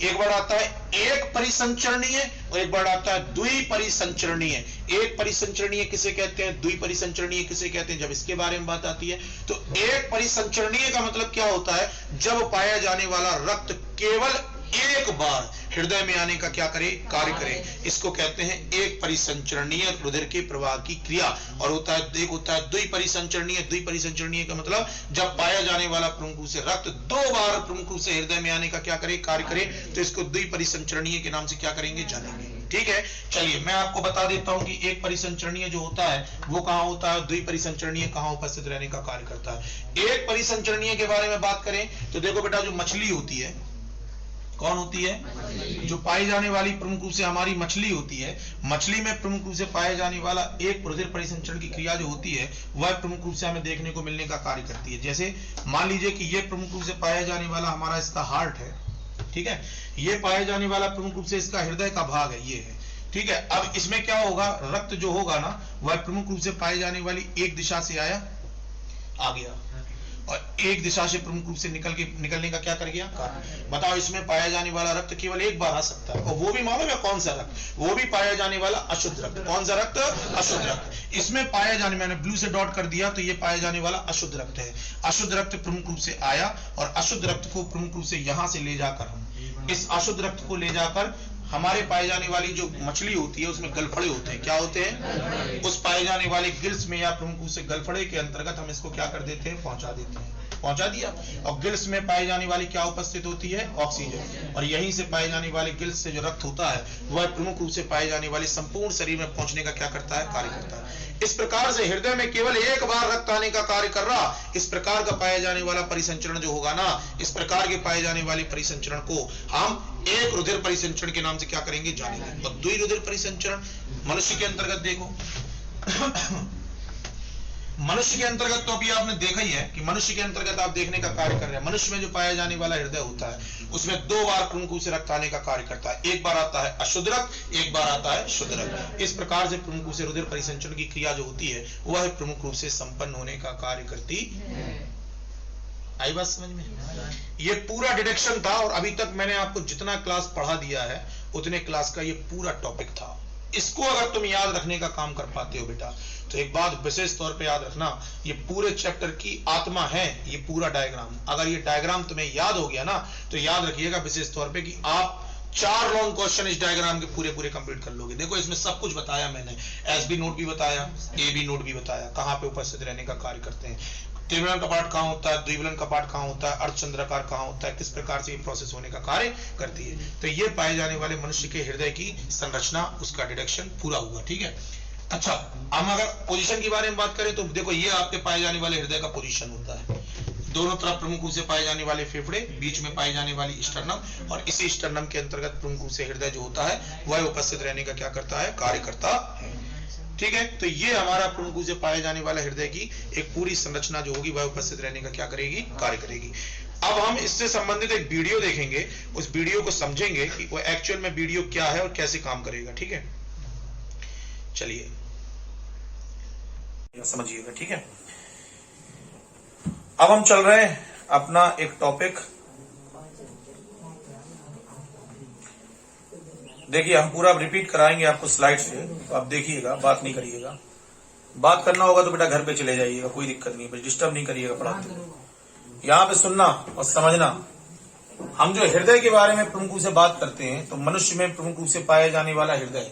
एक वर्ड आता है एक परिसंचरणीय और एक वर्ड आता है द्विपरिसंचरणीय। एक परिसंचरणीय किसे कहते हैं, द्विपरिसंचरणीय किसे कहते हैं, जब इसके बारे में बात आती है तो एक परिसंचरणीय का मतलब क्या होता है, जब पाया जाने वाला रक्त केवल एक बार हृदय में आने का क्या करे, कार्य करे। इसको कहते हैं एक परिसंचरणीय रुधिर के प्रवाह की क्रिया। और होता है, एक होता है द्विपरिसंचरणीय। द्विपरिसंचरणीय का मतलब जब पाया जाने वाला प्रमुख रूप से रक्त दो बार प्रमुख रूप से हृदय में आने का क्या करे, कार्य करे, तो इसको द्विपरिसंचरणीय के नाम से क्या करेंगे, जानेंगे। ठीक है, चलिए मैं आपको बता देता हूं कि एक परिसंचरणीय जो होता है वो कहां होता है, द्विपरिसंचरणीय कहां उपस्थित रहने का कार्य करता है। एक परिसंचरणीय के बारे में बात करें तो देखो बेटा, जो मछली होती है, कौन होती है, जो पाई जाने वाली प्रमुख रूप से हमारी मछली होती है, मछली में प्रमुख रूप से पाए जाने वाला एक रुधिर परिसंचरण की क्रिया जो होती है वह प्रमुख रूप से हमें देखने को मिलने का कार्य करती है। जैसे मान लीजिए कि यह प्रमुख रूप से पाया जाने वाला हमारा इसका हार्ट है, ठीक है, ये पाए जाने वाला प्रमुख रूप से इसका हृदय का भाग है, ये है, ठीक है। अब इसमें क्या होगा, रक्त जो होगा ना वह प्रमुख रूप से पाए जाने वाली एक दिशा से आया, आ गया, और एक दिशा से प्रमुख रूप से निकलने का क्या कर गया, कार्य। बताओ, इसमें पाया जाने वाला रक्त केवल एक बार आ सकता है, और वो भी मालूम है कौन सा रक्त, वो भी पाया जाने वाला अशुद्ध रक्त। कौन सा रक्त, अशुद्ध रक्त। इसमें पाया जाने, मैंने ब्लू से डॉट कर दिया तो ये पाया जाने वाला अशुद्ध रक्त है। अशुद्ध रक्त प्रमुख रूप से आया और अशुद्ध रक्त को प्रमुख रूप से यहां से ले जाकर हम इस अशुद्ध रक्त को ले जाकर हमारे पाए जाने वाली जो मछली होती है उसमें गलफड़े होते हैं। क्या होते हैं, उस पाए जाने वाले गिल्स में या प्रमुख रूप से गलफड़े के अंतर्गत हम इसको क्या कर देते हैं, पहुंचा देते हैं। पहुंचा दिया। और गिल्स में पाई जाने वाली क्या उपस्थित होती है, ऑक्सीजन। और यहीं से पाए जाने वाले गिल्स से जो रक्त होता है वह प्रमुख रूप से पाए जाने वाले संपूर्ण शरीर में पहुंचने का क्या करता है, कार्य करता है। इस प्रकार से हृदय में केवल एक बार रक्त आने का कार्य कर रहा, इस प्रकार का पाया जाने वाला परिसंचरण जो होगा ना, इस प्रकार के पाए जाने वाले परिसंचरण को हम एक रुधिर परिसंचरण के नाम से क्या करेंगे, जानेंगे। और द्विरुधिर परिसंचरण मनुष्य के अंतर्गत देखो मनुष्य के अंतर्गत तो अभी आपने देखा ही है कि मनुष्य के अंतर्गत आप देखने का कार्य कर रहे हैं। मनुष्य में जो पाया जाने वाला हृदय होता है उसमें दो बार प्रमुख रूप से रक्त आने का कार्य करता है। एक बार आता है अशुद्ध रक्त, एक बार आता है शुद्ध रक्त। इस प्रकार से प्रमुख रूप से रुधिर परिसंचरण की क्रिया जो होती है वह प्रमुख रूप से संपन्न होने का कार्य करती है। आई बात समझ में? ये पूरा डिडक्शन था और अभी तक मैंने आपको जितना क्लास पढ़ा दिया है उतने क्लास का ये पूरा टॉपिक था। इसको अगर तुम याद रखने का काम कर पाते हो बेटा तो एक बात विशेष तौर पे याद रखना, ये पूरे चैप्टर की आत्मा है ये पूरा डायग्राम। अगर ये डायग्राम तुम्हें याद हो गया ना तो याद रखिएगा विशेष तौर पे कि आप 4 लॉन्ग क्वेश्चन इस डायग्राम के पूरे पूरे कंप्लीट कर लोगे। देखो इसमें सब कुछ बताया मैंने, एसबी नोट भी बताया, एबी नोट भी बताया, कहाँ पे उपस्थित रहने का कार्य करते हैं, त्रिविलन कपाट कहाँ होता है, द्विविलन कपाट कहाँ होता है, अर्धचंद्राकार कहाँ होता है, किस प्रकार से ये प्रोसेस होने का कार्य करती है। तो ये पाए जाने वाले मनुष्य के हृदय की संरचना, उसका डिडक्शन पूरा हुआ। ठीक है। अच्छा, हम अगर पोजीशन के बारे में बात करें तो देखो ये आपके पाए जाने वाले हृदय का पोजीशन होता है। दोनों तरफ प्रमुख रूप से पाए जाने वाले फेफड़े, बीच में पाई जाने वाली स्टर्नम, और इसी स्टर्नम के अंतर्गत प्रमुख रूप से हृदय जो होता है वह उपस्थित रहने का क्या करता है, कार्य करता है। ठीक है। तो ये हमारा प्रमुख रूप से पाए जाने वाला हृदय की एक पूरी संरचना जो होगी वह उपस्थित रहने का क्या करेगी, कार्य करेगी। अब हम इससे संबंधित एक वीडियो देखेंगे, उस वीडियो को समझेंगे कि वो एक्चुअल में वीडियो क्या है और कैसे काम करेगा। ठीक है, चलिए समझिएगा। ठीक है। अब हम चल रहे हैं अपना एक टॉपिक, देखिए हम पूरा रिपीट कराएंगे आपको स्लाइड से, तो आप देखिएगा, बात नहीं करिएगा। बात करना होगा तो बेटा घर पे चले जाइएगा, कोई दिक्कत नहीं, बस डिस्टर्ब नहीं करिएगा पढ़ाते हुए। यहाँ पे सुनना और समझना। हम जो हृदय के बारे में प्रमुख रूप से बात करते हैं तो मनुष्य में प्रमुख रूप से पाया जाने वाला हृदय,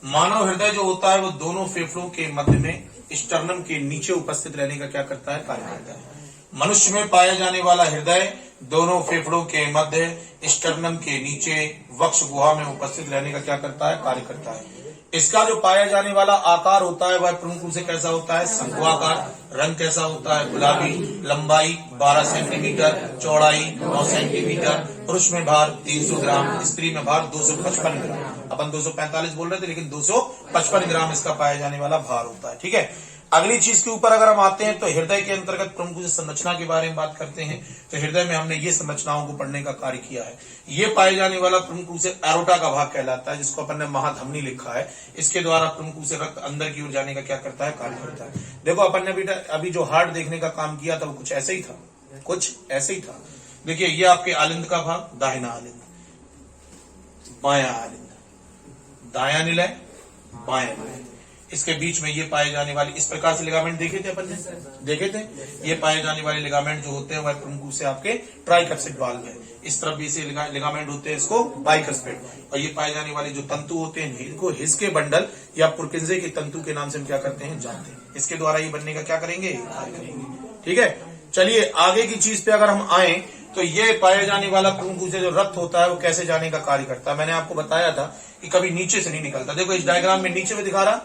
मानव हृदय जो होता है वो दोनों फेफड़ों के मध्य में स्टर्नम के नीचे उपस्थित रहने का क्या करता है, कार्य करता है। मनुष्य में पाया जाने वाला हृदय दोनों फेफड़ों के मध्य स्टर्नम के नीचे वक्ष गुहा में उपस्थित रहने का क्या करता है, कार्य करता है। इसका जो पाया जाने वाला आकार होता है वह प्रमुख रूप से कैसा होता है, शंकुआकार। रंग कैसा होता है, गुलाबी। लंबाई 12 सेंटीमीटर, चौड़ाई 9 सेंटीमीटर। पुरुष में भार 300 ग्राम, स्त्री में भार 255 ग्राम। अपन 245 बोल रहे थे लेकिन 255 ग्राम इसका पाया जाने वाला भार होता है। ठीक है। अगली चीज के ऊपर अगर हम आते हैं तो हृदय के अंतर्गत प्रमुख रूप से संरचना के बारे में बात करते हैं। तो हृदय में हमने ये संरचनाओं को पढ़ने का कार्य किया है। ये पाए जाने वाला प्रमुख रूप से एरोटा का भाग कहलाता है, जिसको अपन ने महाधमनी लिखा है। इसके द्वारा प्रमुख रूप से रक्त अंदर की ओर जाने का क्या करता है, कार्य करता है। देखो अपन ने बेटा अभी जो हार्ट देखने का काम किया था वो कुछ ऐसे ही था, कुछ ऐसे ही था। देखिए ये आपके आलिंद का भाग, दाहिना आलिंद, बायां आलिंद, दायां निलय, बायां निलय। इसके बीच में ये पाए जाने वाली इस प्रकार से लिगामेंट देखे थे अपन ने, देखे थे। ये पाए जाने वाले लिगामेंट जो होते हैं वह प्रमुख रूप से आपके ट्राइकप्सिड वाल्व है। इस तरफ भी से लिगामेंट होते हैं, इसको बाइकस्पिड। और ये पाए जाने वाले जो तंतु होते हैं इनको हिस के बंडल या पुरकिंजे के तंतु के नाम से हम क्या करते हैं, जानते हैं। इसके द्वारा ये बनने का क्या करेंगे, कार्य करेंगे। ठीक है। चलिए आगे की चीज पे अगर हम आए तो ये पाया जाने वाला प्रमुख रूप से जो रक्त होता है वो कैसे जाने का कार्य करता है। मैंने आपको बताया था कि कभी नीचे से नहीं निकलता। देखो इस डायग्राम में नीचे में दिखा रहा,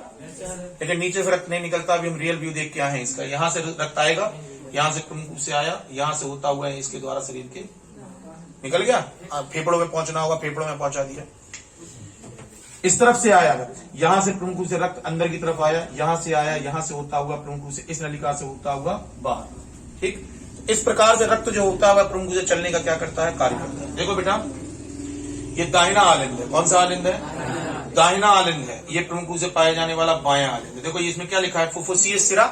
लेकिन नीचे से रक्त नहीं निकलता। अभी हम रियल व्यू देख के आए हैं इसका। यहाँ से रक्त आएगा, यहाँ से प्रमुख रूप से आया, यहाँ से होता हुआ इसके द्वारा शरीर के निकल गया, फेफड़ों में पहुंचना होगा, फेफड़ों में पहुंचा दिया। इस तरफ से आया रक्त, यहाँ से प्रमुख रूप से रक्त अंदर की तरफ आया, यहाँ से आया, यहाँ से होता हुआ प्रमुख रूप से इस नलिका से होता हुआ बाहर। ठीक। इस प्रकार से रक्त जो होता है वह प्रमुख रूप से चलने का क्या करता है, कार्य करता है। देखो बेटा ये दाहिना आलिंद है। कौन सा आलिंद है, दाहिना आलिंद है। ये प्रमुख रूप से पाया जाने वाला बायां आलिंद है। देखो ये इसमें क्या लिखा है, फुफ्फुसीय सिरा।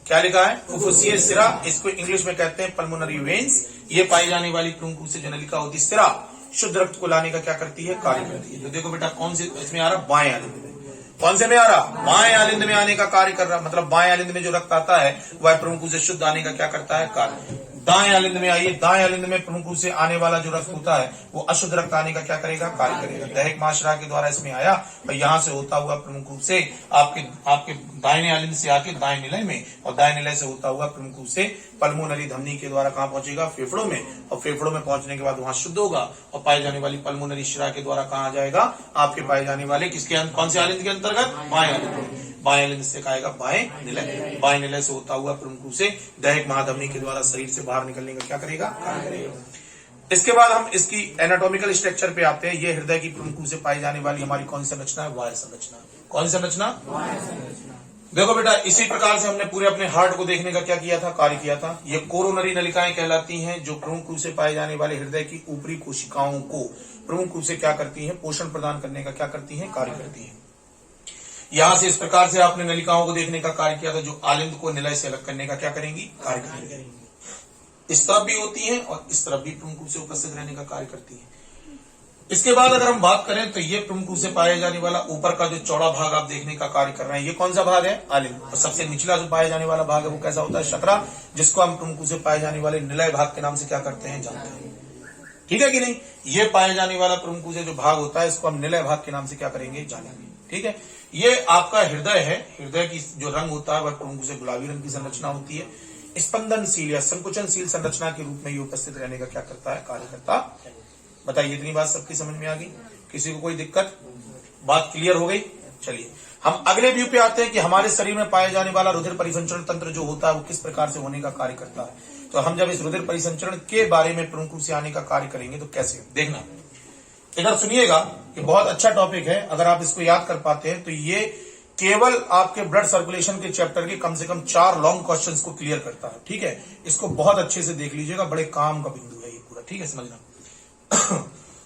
क्या लिखा है, फुफ्फुसीय सिरा। इसको इंग्लिश में कहते हैं पल्मोनरी वेन्स। ये पाई जाने वाली प्रमुख रूप से जो नलिका होती है सिरा, शुद्ध रक्त को लाने का क्या करती है, कार्य करती है। तो देखो बेटा कौन से इसमें आ रहा, बाएं आलिंद में। कौन से में आ रहा, बाएं आलिंद में आने का कार्य कर रहा। मतलब बाएं आलिंद में जो रक्त आता है वह प्रमुख रूप से शुद्ध आने का क्या करता है, कार्य। दाएं आलिंद में आइए, दाएं आलिंद में प्रमुख रूप से आने वाला जो रक्त होता है वो अशुद्ध रक्त आने का क्या करेगा, कार्य करेगा। दैहिक महाश्रा के द्वारा इसमें आया और यहाँ से होता हुआ प्रमुख रूप से आपके दाहिने आलिंद से आके दाएं निलय में, और दाएं निलय से होता हुआ प्रमुख रूप से पल्मोनरी धमनी के द्वारा कहाँ पहुंचेगा, फेफड़ों में। और फेफड़ों में पहुंचने के बाद वहां शुद्ध होगा और पाई जाने वाली पल्मोनरी शिरा के द्वारा कहाँ आ जाएगा, आपके पाए जाने वाले किसके, कौन से आलिंद के अंतर्गत, बाएं आलिंद। बाएं आलिंद से आएगा बाएं निलय। बाएं निलय से होता हुआ प्रमुख रूप से दैहिक महाधमनी के द्वारा शरीर से बाहर निकलने का क्या करेगा, कार्य करेगा। इसके बाद हम इसकी एनाटॉमिकल स्ट्रक्चर पे आते हैं। ये हृदय की प्रमुख रूप से पाई जाने वाली हमारी कौन सी संरचना है, वायु संरचना। कौन सी संरचना, देखो बेटा इसी प्रकार से हमने पूरे अपने हार्ट को देखने का क्या किया था, कार्य किया था। ये कोरोनरी नलिकाएं कहलाती हैं, जो प्रमुख रूप से पाए जाने वाले हृदय की ऊपरी कोशिकाओं को प्रमुख रूप से क्या करती हैं, पोषण प्रदान करने का क्या करती हैं, कार्य करती हैं। यहां से इस प्रकार से आपने नलिकाओं को देखने का कार्य किया था, जो आलिंद को निलय से अलग करने का क्या करेंगी, कार्य करेंगी। इस तरफ भी होती हैं और इस तरफ भी प्रमुख रूप से उपस्थित रहने का कार्य करती है। इसके बाद अगर हम बात करें तो ये प्रमुख रूप से पाया जाने वाला ऊपर का जो चौड़ा भाग आप देखने का कार्य कर रहे हैं, ये कौन सा भाग है, आलिंद। और सबसे निचला जो पाया जाने वाला भाग है वो कैसा होता है, शकरा, जिसको हम प्रमुख रूप से पाए जाने वाले निलय भाग के नाम से क्या करते हैं, जानते हैं। ठीक है कि नहीं। ये पाए जाने वाला प्रमुख ऊर्जा जो भाग होता है इसको हम निलय भाग के नाम से क्या करेंगे, जानेंगे। ठीक है, ये आपका हृदय है। हृदय की जो रंग होता है वह प्रमुख ऊर्जा गुलाबी रंग की संरचना होती है। स्पंदनशील या संकुचनशील संरचना के रूप में ये उपस्थित रहने का क्या करता है, कार्य करता है। बताइए, इतनी बात सबकी समझ में आ गई? किसी को कोई दिक्कत? बात क्लियर हो गई? चलिए हम अगले व्यू पे आते हैं कि हमारे शरीर में पाए जाने वाला रुधिर परिसंचरण तंत्र जो होता है वो किस प्रकार से होने का कार्य करता है। तो हम जब इस रुधिर परिसंचरण के बारे में प्रमुख रूप से आने का कार्य करेंगे तो कैसे, देखना इधर सुनिएगा कि बहुत अच्छा टॉपिक है। अगर आप इसको याद कर पाते हैं तो ये केवल आपके ब्लड सर्कुलेशन के चैप्टर के कम से कम 4 लॉन्ग क्वेश्चंस को क्लियर करता है। ठीक है, इसको बहुत अच्छे से देख लीजिएगा, बड़े काम का बिंदु है ये पूरा। ठीक है, समझना।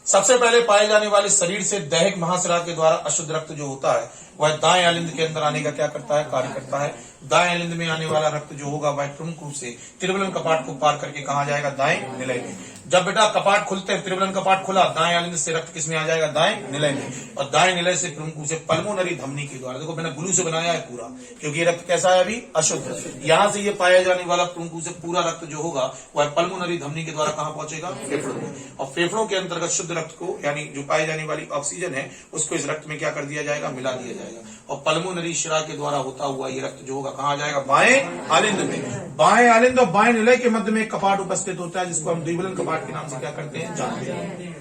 सबसे पहले पाए जाने वाले शरीर से दैहिक महाशिरा के द्वारा अशुद्ध रक्त जो होता है वह दाएं अलिंद के अंदर आने का क्या करता है, कार्य करता है। दाएं अलिंद में आने वाला रक्त जो होगा वह प्रमुख रूप से त्रिबलन कपाट को पार करके कहा जाएगा, दाएं निलय में। जब बेटा कपाट खुलते हैं, त्रिबलन कपाट खुला, दाएं अलिंद से रक्त किसमें आ जाएगा, दाएं निलय में। और दाएं निलय से प्रमुख रूप से पल्मोनरी धमनी के द्वारा, देखो मैंने ग्लू से बनाया है पूरा, क्योंकि ये रक्त कैसा है अभी, अशुद्ध। यहां से ये पाया जाने वाला प्रमुख रूप से पूरा रक्त जो होगा वह पल्मोनरी धमनी के द्वारा कहां पहुंचेगा, फेफड़ों में। और फेफड़ों के अंतर्गत शुद्ध रक्त को यानी जो पाई जाने वाली ऑक्सीजन है उसको इस रक्त में क्या कर दिया जाएगा, मिला दिया जाएगा। और पल्मोनरी शिरा के द्वारा होता हुआ ये रक्त जो होगा कहां आ जाएगा, बाएं आलिंद में। बाएं आलिंद और बाएं निलय के मध्य में एक कपाट उपस्थित होता है जिसको हम द्विबलन कपाट के नाम से क्या करते हैं, जानते हैं।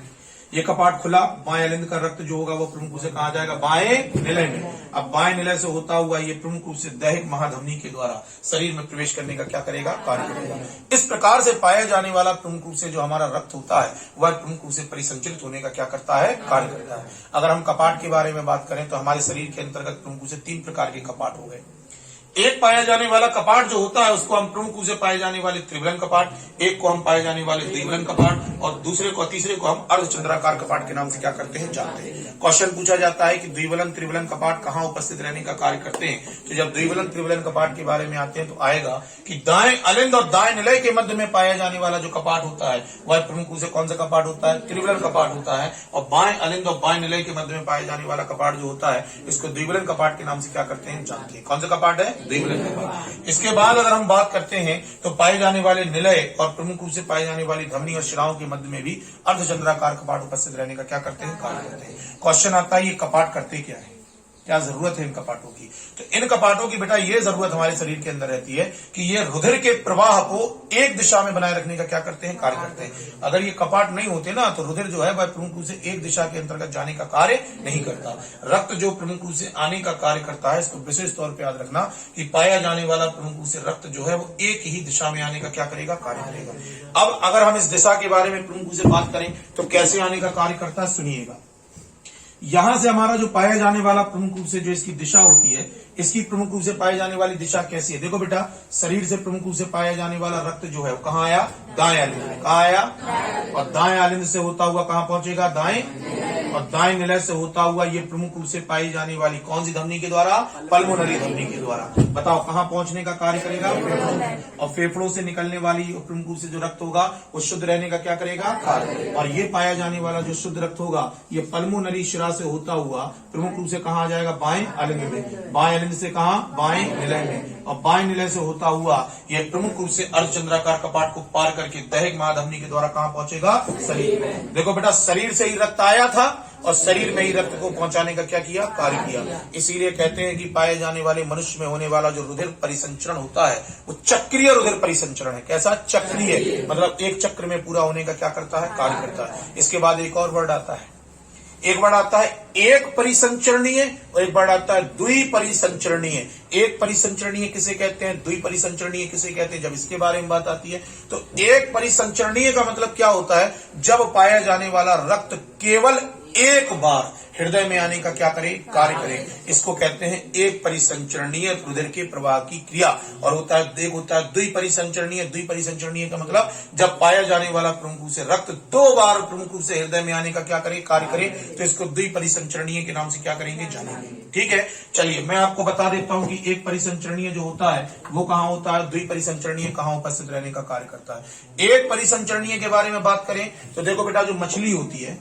ये कपाट खुला, बाएं अलिंद का रक्त जो होगा वो प्रमुख रूप से कहा जाएगा, बाएं निलय में। अब बाएं निलय से होता हुआ ये प्रमुख रूप से दैहिक महाधमनी के द्वारा शरीर में प्रवेश करने का क्या करेगा, कार्य करेगा। इस प्रकार से पाया जाने वाला प्रमुख रूप से जो हमारा रक्त होता है वह प्रमुख रूप से परिसंचरित होने का क्या करता है, कार्य करता है। अगर हम कपाट के बारे में बात करें तो हमारे शरीर के अंतर्गत प्रमुख रूप से 3 प्रकार के कपाट हो गए। एक पाया जाने वाला कपाट जो होता है उसको हम प्रमुख रूप से पाए जाने वाले त्रिबलन कपाट, एक को हम पाए जाने वाले द्विबलन कपाट और दूसरे को तीसरे को हम अर्धचंद्राकार कपाट के नाम से क्या करते हैं, जानते हैं। क्वेश्चन पूछा जाता है कि द्विबलन त्रिबलन कपाट कहाँ उपस्थित रहने का कार्य करते हैं। तो जब द्विबलन त्रिबलन कपाट के बारे में आते हैं तो आएगा कि दाएं अलिंद और दाएं निलय के मध्य में पाया जाने वाला जो कपाट होता है वह प्रमुख रूप से कौन सा कपाट होता है, त्रिबलन कपाट होता है। और बाएं अलिंद और बाएं निलय के मध्य में पाए जाने वाला कपाट जो होता है इसको द्विबलन कपाट के नाम से क्या करते हैं, जानते हैं। कौन सा कपाट है, द्विबलन कपाट। इसके बाद अगर हम बात करते हैं तो पाए जाने वाले निलय और प्रमुख रूप से पाए जाने वाली धमनी और शिराओं के मध्य में भी अर्धचंद्राकार कपाट उपस्थित रहने का क्या करते हैं, कार्य करते हैं। क्वेश्चन आता है ये कपाट करते क्या है, क्या जरूरत है इन कपाटों की। तो इन कपाटों की बेटा ये जरूरत हमारे शरीर के अंदर रहती है कि ये रुधिर के प्रवाह को एक दिशा में बनाए रखने का क्या करते हैं, कार्य करते हैं। अगर ये कपाट नहीं होते ना तो रुधिर जो है वह प्रमुख रूप से एक दिशा के अंतर्गत जाने का कार्य नहीं करता। रक्त जो प्रमुख रूप से आने का कार्य करता है इसको विशेष तौर पर याद रखना कि पाया जाने वाला प्रमुख रूप से रक्त जो है वो एक ही दिशा में आने का क्या करेगा, कार्य करेगा। अब अगर हम इस दिशा के बारे में प्रमुख रूप से बात करें तो कैसे आने का कार्य करता है, सुनिएगा। यहां से हमारा जो पाया जाने वाला प्रमुख रूप से जो इसकी दिशा होती है, इसकी प्रमुख रूप से पाई जाने वाली दिशा कैसी है, देखो बेटा शरीर से प्रमुख रूप से पाया जाने वाला रक्त जो है वो कहाँ आया, दाएं आलिंद में। कहाँ आया, और दाएं आलिंद से होता हुआ कहाँ पहुंचेगा, दाएं। और दाएं निलय से होता हुआ ये प्रमुख रूप से पाई जाने वाली कौन सी धमनी के द्वारा, पल्मोनरी धमनी के द्वारा। बताओ कहाँ पहुंचने का कार्य करेगा, और फेफड़ों से निकलने वाली प्रमुख रूप से जो रक्त होगा वो शुद्ध रहने का क्या करेगा, कार्य। और ये पाया जाने वाला जो शुद्ध रक्त होगा ये पल्मोनरी शिरा से होता हुआ प्रमुख रूप से कहाँ आ जाएगा, बाएं आलिंद में। बाएं आलिंद से कहाँ, बाएं निलय में। और बाएं निलय से होता हुआ यह प्रमुख रूप से अर्धचंद्राकार कपाट को पार करके दैहिक महाधमनी के द्वारा कहाँ पहुंचेगा, शरीर में। देखो बेटा शरीर से ही रक्त आया था और शरीर में ही रक्त को पहुंचाने का क्या किया, कार्य किया। इसीलिए कहते हैं कि पाए जाने वाले मनुष्य में होने वाला जो रुधिर परिसंचरण होता है वो चक्रीय रुधिर परिसंचरण है। कैसा, चक्रीय, मतलब एक चक्र में पूरा होने का क्या करता है, कार्य करता है। इसके बाद एक और वर्ड आता है, एक वर्ड आता है एक परिसंचरणीय और एक वर्ड आता है द्विपरिसंचरणीय। एक परिसंचरणीय किसे कहते हैं, द्विपरिसंचरणीय किसे कहते हैं, जब इसके बारे में बात आती है तो एक परिसंचरणीय का मतलब क्या होता है, जब पाया जाने वाला रक्त केवल एक बार हृदय में आने का क्या करे, कार्य करे। इसको कहते हैं एक परिसंचरणीय रुधिर के प्रवाह की क्रिया। और होता है एक होता है द्विपरिसंचरणीय। द्विपरिसंचरणीय का मतलब जब पाया जाने वाला प्रमुख रूप से रक्त 2 बार प्रमुख रूप से हृदय में आने का क्या करे, कार्य करे, तो इसको द्विपरिसंचरणीय के नाम से क्या करेंगे, जानेंगे। ठीक है, चलिए मैं आपको बता देता हूं कि एक परिसंचरणीय जो होता है वो कहाँ होता है, द्विपरिसंचरणीय कहाँ उपस्थित रहने का कार्य करता है। एक परिसंचरणीय के बारे में बात करें तो देखो बेटा जो मछली होती है,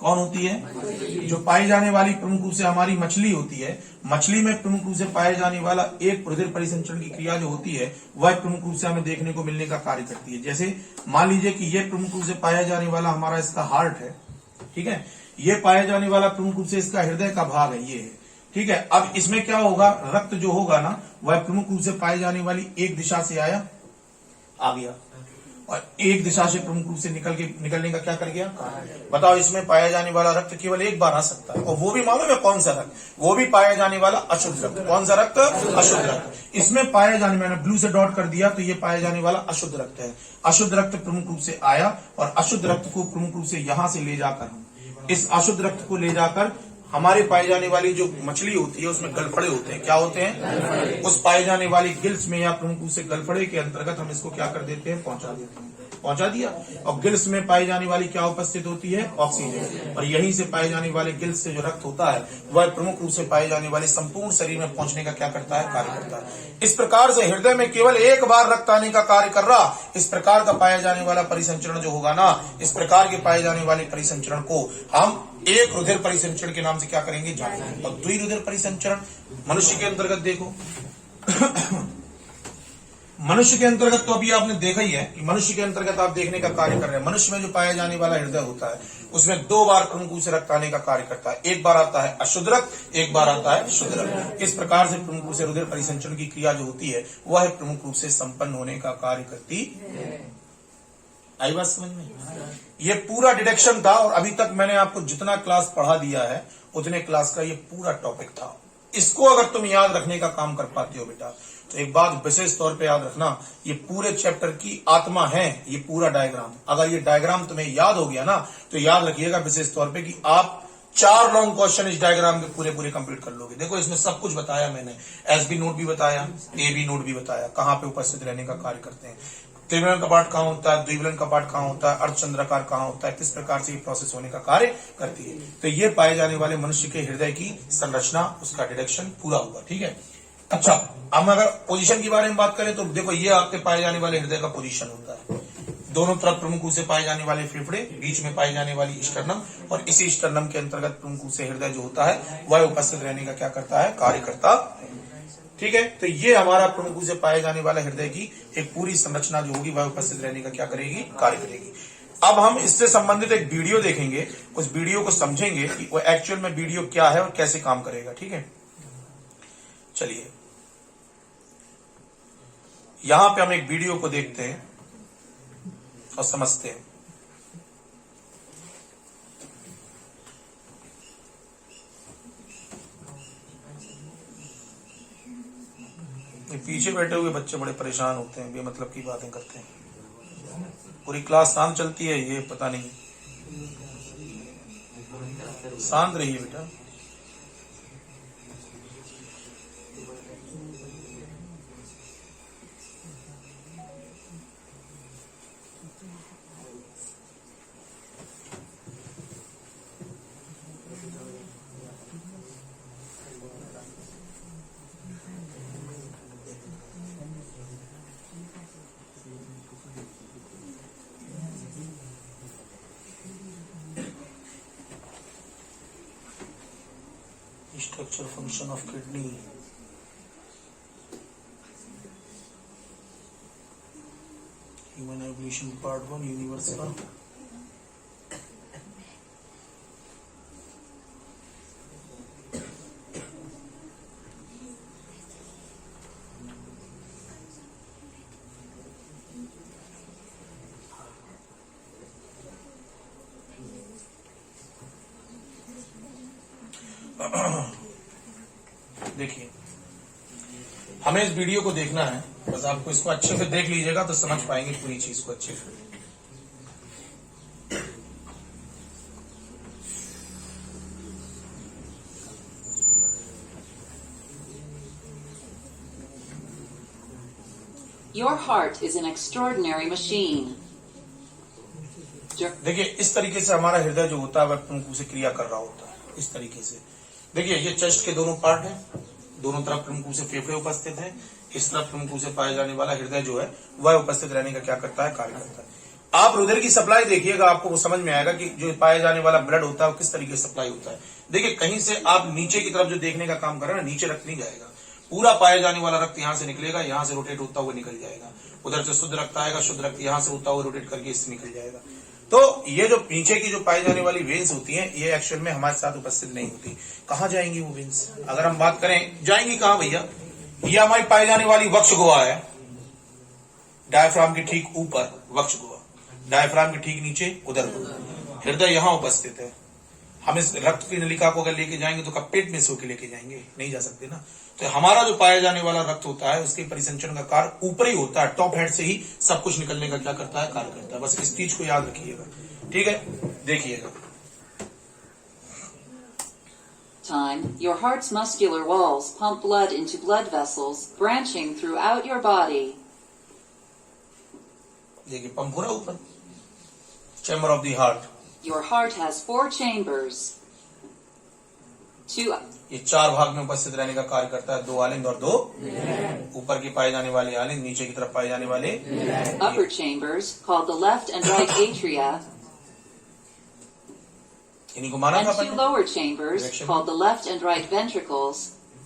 कौन होती है? जो पाई जाने वाली प्रमुख रूप से हमारी मछली होती है, मछली में प्रमुख रूप से पाए जाने वाला एक रुधिर परिसंचरण की क्रिया जो होती है वह प्रमुख रूप से हमें देखने को मिलने का कार्य करती है। जैसे मान लीजिए कि यह प्रमुख रूप से पाया जाने वाला हमारा इसका हार्ट है, ठीक है, ये पाया जाने वाला प्रमुख रूप से इसका हृदय का भाग है, ये है, ठीक है। अब इसमें क्या होगा, रक्त जो होगा ना वह प्रमुख रूप से पाई जाने वाली एक दिशा से आ गया और एक दिशा से प्रमुख रूप से निकलने का क्या कर गया? बताओ, इसमें पाया जाने वाला रक्त केवल एक बार आ सकता है, और वो भी मालूम है कौन सा रक्त? वो भी पाया जाने वाला अशुद्ध रक्त। कौन सा रक्त? अशुद्ध रक्त। इसमें पाया जाने, मैंने ब्लू से डॉट कर दिया, तो ये पाया जाने वाला अशुद्ध रक्त है। अशुद्ध रक्त प्रमुख रूप से आया और अशुद्ध रक्त को प्रमुख रूप से यहां से ले जाकर हम इस अशुद्ध रक्त को ले जाकर हमारे पाए जाने वाली जो मछली होती है उसमें गलफड़े होते हैं। क्या होते हैं? उस पाए जाने वाली गिल्स में या प्रमुख रूप से गलफड़े के अंतर्गत हम इसको क्या कर देते हैं? पहुंचा देते हैं। पहुंचा दिया। और गिल्स में पाई जाने वाली क्या उपस्थित होती है? ऑक्सीजन। और यहीं से पाए जाने वाले गिल्स से जो रक्त होता है वह प्रमुख रूप से पाए जाने वाले संपूर्ण शरीर में पहुंचने का क्या करता है? कार्य करता है। इस प्रकार से हृदय में केवल एक बार रक्त आने का कार्य कर रहा, इस प्रकार का पाया जाने वाला परिसंचरण जो होगा ना, इस प्रकार के पाए जाने वाले परिसंचरण को हम एक रुधिर परिसंचरण के नाम से क्या करेंगे? जानेंगे। और द्विरुधिर परिसंचरण मनुष्य के अंतर्गत देखो मनुष्य के अंतर्गत तो अभी आपने देखा ही है कि मनुष्य के अंतर्गत आप देखने का कार्य कर रहे हैं। मनुष्य में जो पाया जाने वाला हृदय होता है उसमें दो बार प्रमुख रूप से रक्त आने का कार्य करता है। एक बार आता है अशुद्ध रक्त, एक बार आता है शुद्ध रक्त। इस प्रकार से प्रमुख रूप से रुधिर परिसंचरण की क्रिया जो होती है वह प्रमुख रूप से संपन्न होने का कार्य करती है। आई बात समझ में? ये पूरा डिडक्शन था और अभी तक मैंने आपको जितना क्लास पढ़ा दिया है उतने क्लास का ये पूरा टॉपिक था। इसको अगर तुम याद रखने का काम कर पाते हो बेटा तो एक बात विशेष तौर पे याद रखना, ये पूरे चैप्टर की आत्मा है ये पूरा डायग्राम। अगर ये डायग्राम तुम्हें याद हो गया ना तो याद रखिएगा विशेष तौर पे कि आप 4 लॉन्ग क्वेश्चन इस डायग्राम के पूरे कंप्लीट कर लोगे। देखो इसमें सब कुछ बताया मैंने, एसबी नोट भी बताया, एबी नोट भी बताया, कहाँ पे उपस्थित रहने का कार्य करते हैं, त्रिविलन कपाट कहाँ होता है, द्विविलन कपाट कहाँ होता है, अर्धचंद्राकार कहाँ होता है, किस प्रकार से ये प्रोसेस होने का कार्य करती है। तो ये पाए जाने वाले मनुष्य के हृदय की संरचना, उसका डिडक्शन पूरा हुआ। ठीक है। अच्छा, हम अगर पोजीशन के बारे में बात करें तो देखो ये आपके पाए जाने वाले हृदय का पोजीशन होता है। दोनों तरफ प्रमुख रूप से पाए जाने वाले फेफड़े, बीच में पाई जाने वाली स्टर्नम, और इसी स्टर्नम के अंतर्गत प्रमुख रूप से हृदय जो होता है वह उपस्थित रहने का क्या करता है? कार्य करता है। ठीक है। तो ये हमारा प्रमुख रूप से पाए जाने वाला हृदय की एक पूरी संरचना जो होगी वह उपस्थित रहने का क्या करेगी? कार्य करेगी। अब हम इससे संबंधित एक वीडियो देखेंगे, उस वीडियो को समझेंगे कि वो एक्चुअल में वीडियो क्या है और कैसे काम करेगा। ठीक है, चलिए यहां पे हम एक वीडियो को देखते हैं और समझते हैं। पीछे बैठे हुए बच्चे बड़े परेशान होते हैं, बेमतलब की बातें करते हैं। पूरी क्लास शांत चलती है, ये पता नहीं। शांत रहिए बेटा। Structure function of kidney. Human evolution part 1 universal. देखिए, हमें इस वीडियो को देखना है, बस आपको इसको अच्छे से देख लीजिएगा तो समझ पाएंगे पूरी चीज को अच्छे से। Your heart is an extraordinary machine. देखिए, इस तरीके से हमारा हृदय जो होता है वह प्रमुख रूप से क्रिया कर रहा होता है। इस तरीके से देखिए, ये चेस्ट के दोनों पार्ट हैं, दोनों तरफ प्रमुख रूप से फेफड़े उपस्थित हैं, इस तरफ प्रमुख रूप से पाया जाने वाला हृदय जो है वह उपस्थित रहने का क्या करता है? कार्य करता है। आप हृदय की सप्लाई देखिएगा, आपको वो समझ में आएगा कि जो पाया जाने वाला ब्लड होता है वो किस तरीके से सप्लाई होता है। देखिए कहीं से आप नीचे की तरफ जो देखने का काम कर रहे हैं, नीचे रक्त नहीं जाएगा, पूरा पाया जाने वाला रक्त यहां से निकलेगा, यहां से रोटेट होता हुआ निकल जाएगा, उधर से शुद्ध रक्त आएगा, शुद्ध रक्त यहां से होता हुआ रोटेट करके इससे निकल जाएगा। तो ये जो पीछे की जो पाई जाने वाली वेन्स होती हैं, ये एक्चुअल में हमारे साथ उपस्थित नहीं होती। कहां जाएंगी वो वेन्स? अगर हम बात करें जाएंगी कहां भैया, ये हमारी पाई जाने वाली वक्ष गुहा है, डायफ्राम के ठीक ऊपर वक्ष गुहा, डायफ्राम के ठीक नीचे उधर हृदय यहां उपस्थित है। हम इस रक्त की नलिका को अगर लेके जाएंगे तो कब पेट में से होकर लेके जाएंगे? नहीं जा सकते ना। तो हमारा जो पाया जाने वाला रक्त होता है उसके परिसंचरण का कार्य ऊपर ही होता है, टॉप हेड से ही सब कुछ निकलने का क्या करता है? कार्य करता है। बस इस चीज को याद रखिएगा, ठीक है? देखिएगा। Time, your heart's muscular walls pump blood into blood vessels branching throughout your body. देखिए पंप हो रहा ऊपर, chamber of the heart. Your heart has 4 chambers. 2 ये 4 भाग में उपस्थित रहने का कार्य करता है, 2 आलिंद और 2 ऊपर की पाए जाने वाले आलिंद, नीचे की तरफ पाए जाने वाले upper chambers called the left and right atria, इन्हीं को माना and था 2 अपन। lower chambers called the left and right ventricles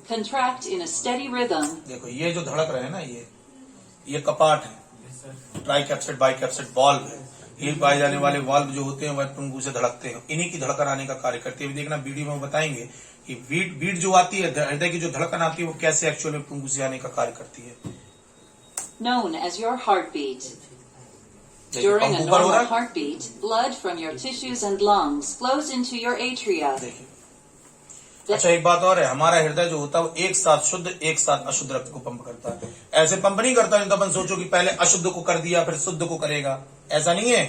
contract in a steady rhythm. देखो ये जो धड़क रहे हैं ना, ये कपाट है, ट्राइकैप्सिड बाइकैप्सिड वाल्व है। ये पाए जाने वाले वाल्व जो होते हैं वह टुंगू से धड़कते हैं, इन्हीं की धड़कन आने का कार्य करती है। देखना वीडियो में बताएंगे कि बीट जो आती है, हृदय की जो धड़कन आती है वो कैसे एक्चुअल में टुंगू से आने का कार्य करती है। Known as your heartbeat. During a normal heartbeat, blood from your tissues and lungs flows into your atria. अच्छा एक बात और है, हमारा हृदय जो होता है वो एक साथ शुद्ध एक साथ अशुद्ध रक्त को पंप करता है। ऐसे पंप नहीं करता नहीं तो अपन सोचो कि पहले अशुद्ध को कर दिया फिर शुद्ध को करेगा, ऐसा नहीं है।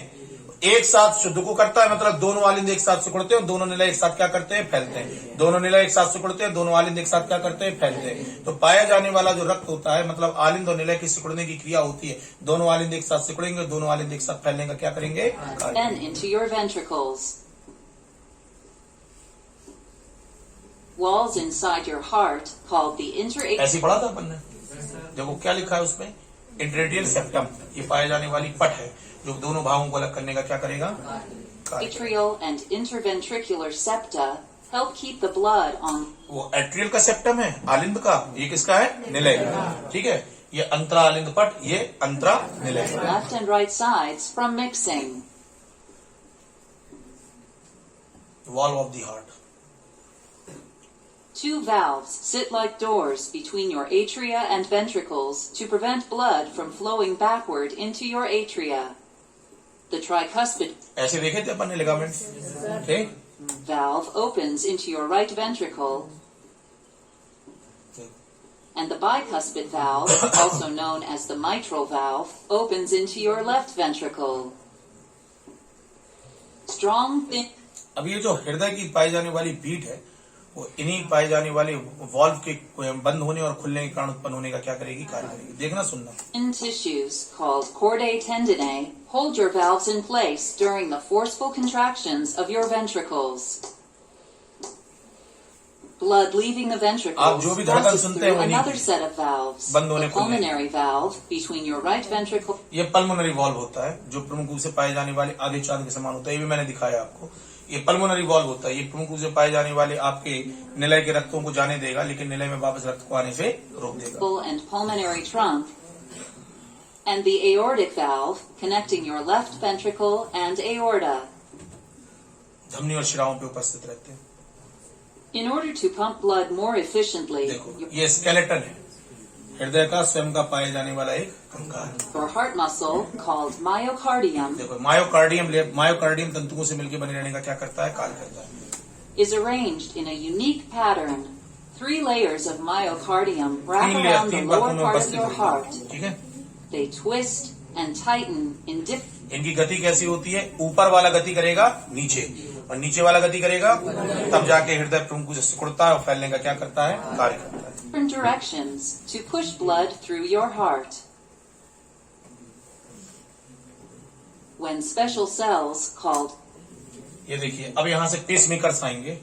एक साथ शुद्ध को करता है, मतलब दोनों आलिंद एक साथ सिकुड़ते हैं, दोनों नीला एक साथ क्या करते हैं? फैलते हैं। दोनों नीला एक साथ सिकुड़ते हैं, दोनों आलिंद एक साथ क्या करते हैं? फैलते हैं। तो पाया जाने वाला जो रक्त होता है, मतलब आलिंद और नीला की सिकुड़ने की क्रिया होती है, दोनों आलिंद एक साथ सिकुड़ेंगे, दोनों आलिंद एक साथ फैलने का क्या करेंगे? Then into your ventricles. Walls inside your heart called the interatrial. ऐसे पढ़ा था अपन ने, देखो क्या लिखा है उसमें, इंटरेटियल सेप्टम, ये पाए जाने वाली पट है जो दोनों भागों को अलग करने का क्या करेगा? Atrial and interventricular septa help keep the blood on. वो एट्रियल का सेप्टम है, आलिंद का, ये किसका है? निलय का, ठीक है? ये अंतरा आलिंद पट, ये अंतरा निलय। Left and right sides from mixing. Valve of the heart. 2 valves sit like doors between your atria and ventricles to prevent blood from flowing backward into your atria. The tricuspid ऐसे देखे थे अपन ने ligament, okay? valve opens into your right ventricle, and the bicuspid valve, also known as the mitral valve, opens into your left ventricle. Strong thin. अब ये जो हृदय की पाई जाने वाली बीट है वो इन्हीं पाए जाने वाले वॉल्व के बंद होने और खुलने के कारण उत्पन्न होने का क्या करेगी? कार्य करेगी। देखना सुनना। In tissues called chordae tendineae hold your valves in place during the forceful contractions of your ventricles. Blood leaving the ventricles passes through another set of valves. The pulmonary valve between your right ventricle. ये pulmonary valve होता है जो प्रमुख रूप से पाए जाने वाले आधे चांद के समान होता है, ये भी मैंने दिखाया आपको। ये पल्मोनरी वॉल्व होता है, ये प्रमुख रूप से पाए जाने वाले आपके निलय के रक्तों को जाने देगा, लेकिन निलय में वापस रक्त को आने से रोक देगा। And pulmonary trunk, and the aortic valve connecting your left ventricle and aorta. धमनी और शिराओं पे उपस्थित रहते हैं। In order to pump blood more efficiently, देखो ये स्केलेटन है, हृदय का स्वयं का पाए जाने वाला एक कंकाल। your heart muscle called myocardium देखो मायोकार्डियम तंतुओं से मिलकर बने रहने का क्या करता है? कार्य करता है। is arranged in a unique pattern. 3 layers of myocardium wrap around the lower part of your heart. ठीक है? They twist and tighten in different. इनकी गति कैसी होती है? ऊपर वाला गति करेगा नीचे और नीचे वाला गति करेगा, तब जाके हृदय प्रमुख से सिकुड़ता है और फैलने का क्या करता है? कार्य करता है। different directions to push blood through your heart. When special cells called. ये देखिए अब यहाँ से पेसमेकर्स आएंगे,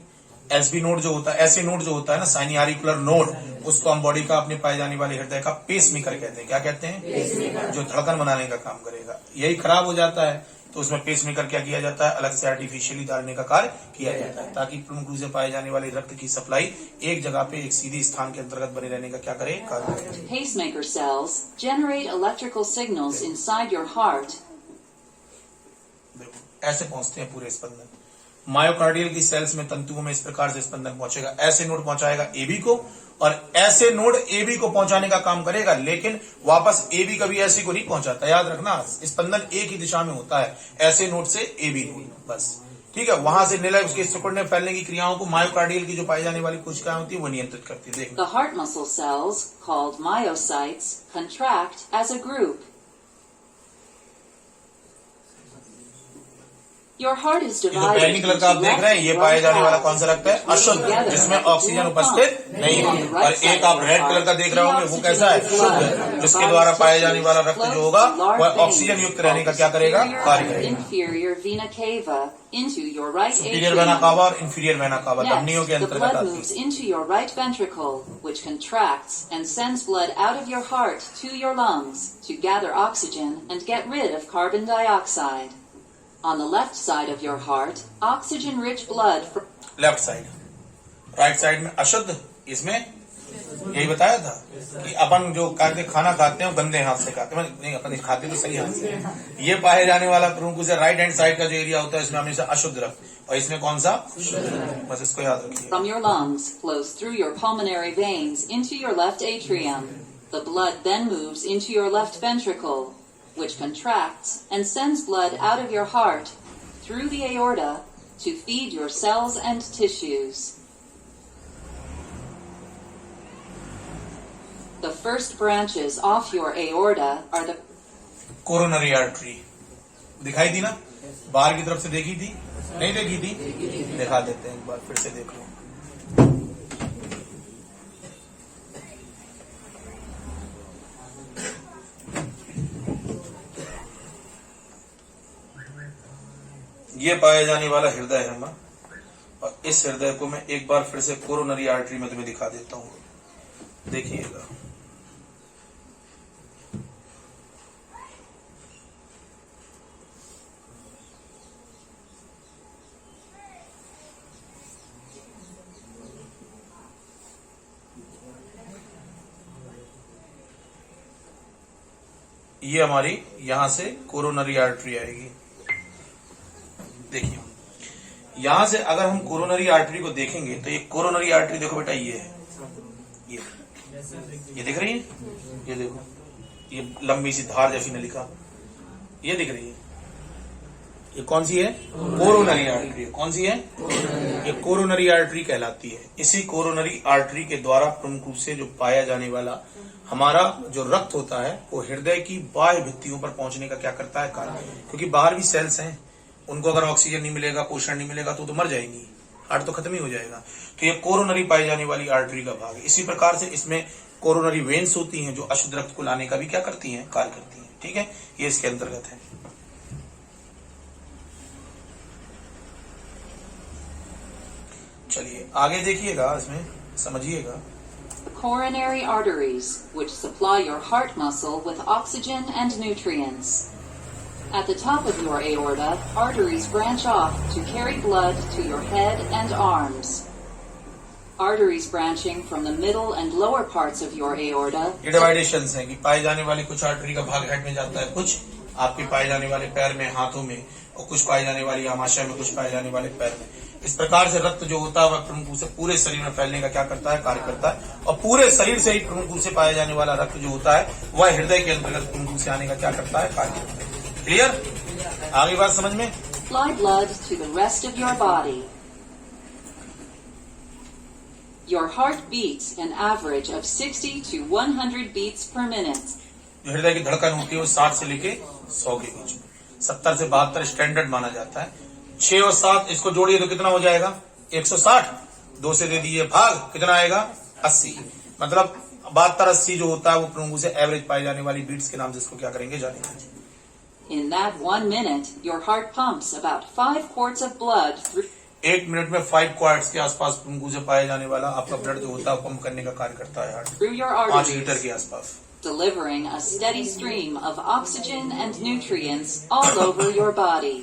एसबी नोड जो होता है, ऐसे नोड जो होता है ना, साइनी आरिकुलर नोड, उसको हम बॉडी का अपने पाए जाने वाले हृदय का पेस मेकर कहते हैं। क्या कहते हैं? जो धड़कन बनाने का काम करेगा। यही खराब हो जाता है तो उसमें पेस मेकर क्या किया जाता है? अलग से आर्टिफिशियली डालने का कार्य किया जाता है, ताकि प्रमुख रूप से पाए जाने वाले रक्त की सप्लाई एक जगह पे एक सीधी स्थान के अंतर्गत बने रहने का क्या करे? कार्य करे। Pacemaker cells generate electrical signals inside your heart. देखो ऐसे पहुंचते हैं पूरे स्पंदन। मायोकार्डियल की सेल्स में, तंतुओं में इस प्रकार से स्पंदन पहुंचेगा। ऐसे नोड पहुंचाएगा एबी को, और ऐसे नोड एबी को पहुंचाने का काम करेगा, लेकिन वापस एबी कभी ऐसी को नहीं पहुंचाता। याद रखना, स्पंदन एक ही दिशा में होता है, ऐसे नोड से एबी नोड, बस ठीक है। वहां से निलय उसके सिकुड़ने फैलने की क्रियाओं को मायोकार्डियल की जो पाई जाने वाली कोशिकाएं होती है वो नियंत्रित करती है। The heart muscle cells, called myocytes, contract as a group. Your heart is ये जो divided बैगनी कलर का आप देख रहे हैं, ये पाए जाने वाला कौन सा रक्त है? अशुद्ध, जिसमें ऑक्सीजन उपस्थित नहीं है। और एक आप रेड कलर का देख रहे होंगे, वो कैसा है? शुद्ध, जिसके द्वारा पाए जाने वाला रक्त जो होगा वह ऑक्सीजन युक्त रहने का क्या करेगा? कार्य करेगा। Inferior vena cava into your right superior vena atrium. कावा और इंफीरियर वेना कावा धमनियों के Next, the अंतर्गत blood आती moves है। into your right ventricle, which contracts and sends blood out of your heart to your lungs to gather oxygen and get rid of carbon dioxide. On the left side of your heart, oxygen-rich blood from left side, right side में अशुद्ध। इसमें यही बताया था कि अपन जो खाना खाते हैं गंदे हाथ से खाते हैं, नहीं अपन खाते तो सही हाथ से। ये पाए जाने वाला प्रमुख से राइट हैंड साइड का जो एरिया होता है, इसमें हमेशा अशुद्ध रक्त, और इसमें कौन सा? शुद्ध रक्त। बस इसको याद रखिए। from your lungs flows through your pulmonary veins into your left atrium. The blood then moves into your left ventricle, which contracts and sends blood out of your heart through the aorta to feed your cells and tissues. The first branches off your aorta are the coronary artery दिखाई दी ना? बाहर की तरफ से देखी थी? नहीं देखी थी? दिखा देते हैं एक बार, फिर से देख लो। ये पाया जाने वाला हृदय है ना, और इस हृदय को मैं एक बार फिर से कोरोनरी आर्टरी में तुम्हें दिखा देता हूं, देखिएगा। ये हमारी यहां से कोरोनरी आर्टरी आएगी। देखिए, यहां से अगर हम कोरोनरी आर्टरी को देखेंगे तो ये कोरोनरी आर्टरी देखो बेटा, ये है, ये दिख रही है? ये देखो, ये लंबी सी धार जैसी नलिका, ये दिख रही है। ये कौन सी है? Coronary artery. कौन सी है? ये कोरोनरी आर्टरी कहलाती है। इसी कोरोनरी आर्टरी के द्वारा प्रमुख रूप से जो पाया जाने वाला हमारा जो रक्त होता है वो हृदय की बाह्य भित्तियों पर पहुंचने का क्या करता है? कार्य। क्योंकि बाहर भी सेल्स हैं, उनको अगर ऑक्सीजन नहीं मिलेगा, पोषण नहीं मिलेगा तो मर जाएंगी, हार्ट तो खत्म ही हो जाएगा। तो ये कोरोनरी पाई जाने वाली आर्टरी का भाग है। इसी प्रकार से इसमें कोरोनरी वेन्स होती हैं जो अशुद्ध रक्त को लाने का भी क्या करती हैं? कार्य करती हैं। ठीक है, ये इसके अंतर्गत है। चलिए आगे देखिएगा, इसमें समझिएगा। coronary arteries, which supply your heart muscle with oxygen and nutrients. At the top of your aorta, arteries branch off to carry blood to your head and arms. Arteries branching from the middle and lower parts of your aorta. ये डिवाइडेशंस हैं कि पाए जाने वाली कुछ artery का भाग head में जाता है, कुछ आपके पाए जाने वाले पैर में, हाथों में, और कुछ पाए जाने वाली आमाशय में, कुछ पाए जाने वाले पैर में। इस प्रकार से रक्त जो होता है वह प्रमुख रूप से पूरे शरीर में फैलने का क्या करता है? कार्य करता है। और पूरे शरीर से ही प्रमुख रूप से पाया जाने वाला रक्त जो होता है वह हृदय के अंतर्गत प्रमुख रूप से आने का क्या करता है? कार्य करता है। क्लियर? आगे बात समझ में? Supply blood to the rest of your body. Your heart beats an average of 60 to 100 beats per minute. जो हृदय की धड़कन होती है वो 60 से लेके 100 के बीच में, 70 से 72 स्टैंडर्ड माना जाता है। 6 और 7 इसको जोड़िए तो कितना हो जाएगा? 160। 2 से दे दिए भाग, कितना आएगा? 80। मतलब 72-80 जो होता है वो प्रमुख से एवरेज पाई जाने वाली बीट्स के नाम से इसको क्या करेंगे? जानेंगे। In that 1 minute, your heart pumps about 5 quarts of blood through. 1 minute में 5 क्वार्ट्स के आसपास प्रमुख से पाए जाने वाला आपका ब्लड जो होता है पंप करने का कार्य करता है heart, through your 5 litre arteries, के आसपास। delivering a steady stream of oxygen and nutrients all over your body.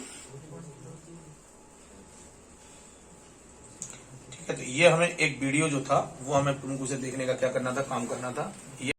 ठीक है, तो ये हमें एक वीडियो जो था वो हमें प्रमुख से देखने का क्या करना था, काम करना था।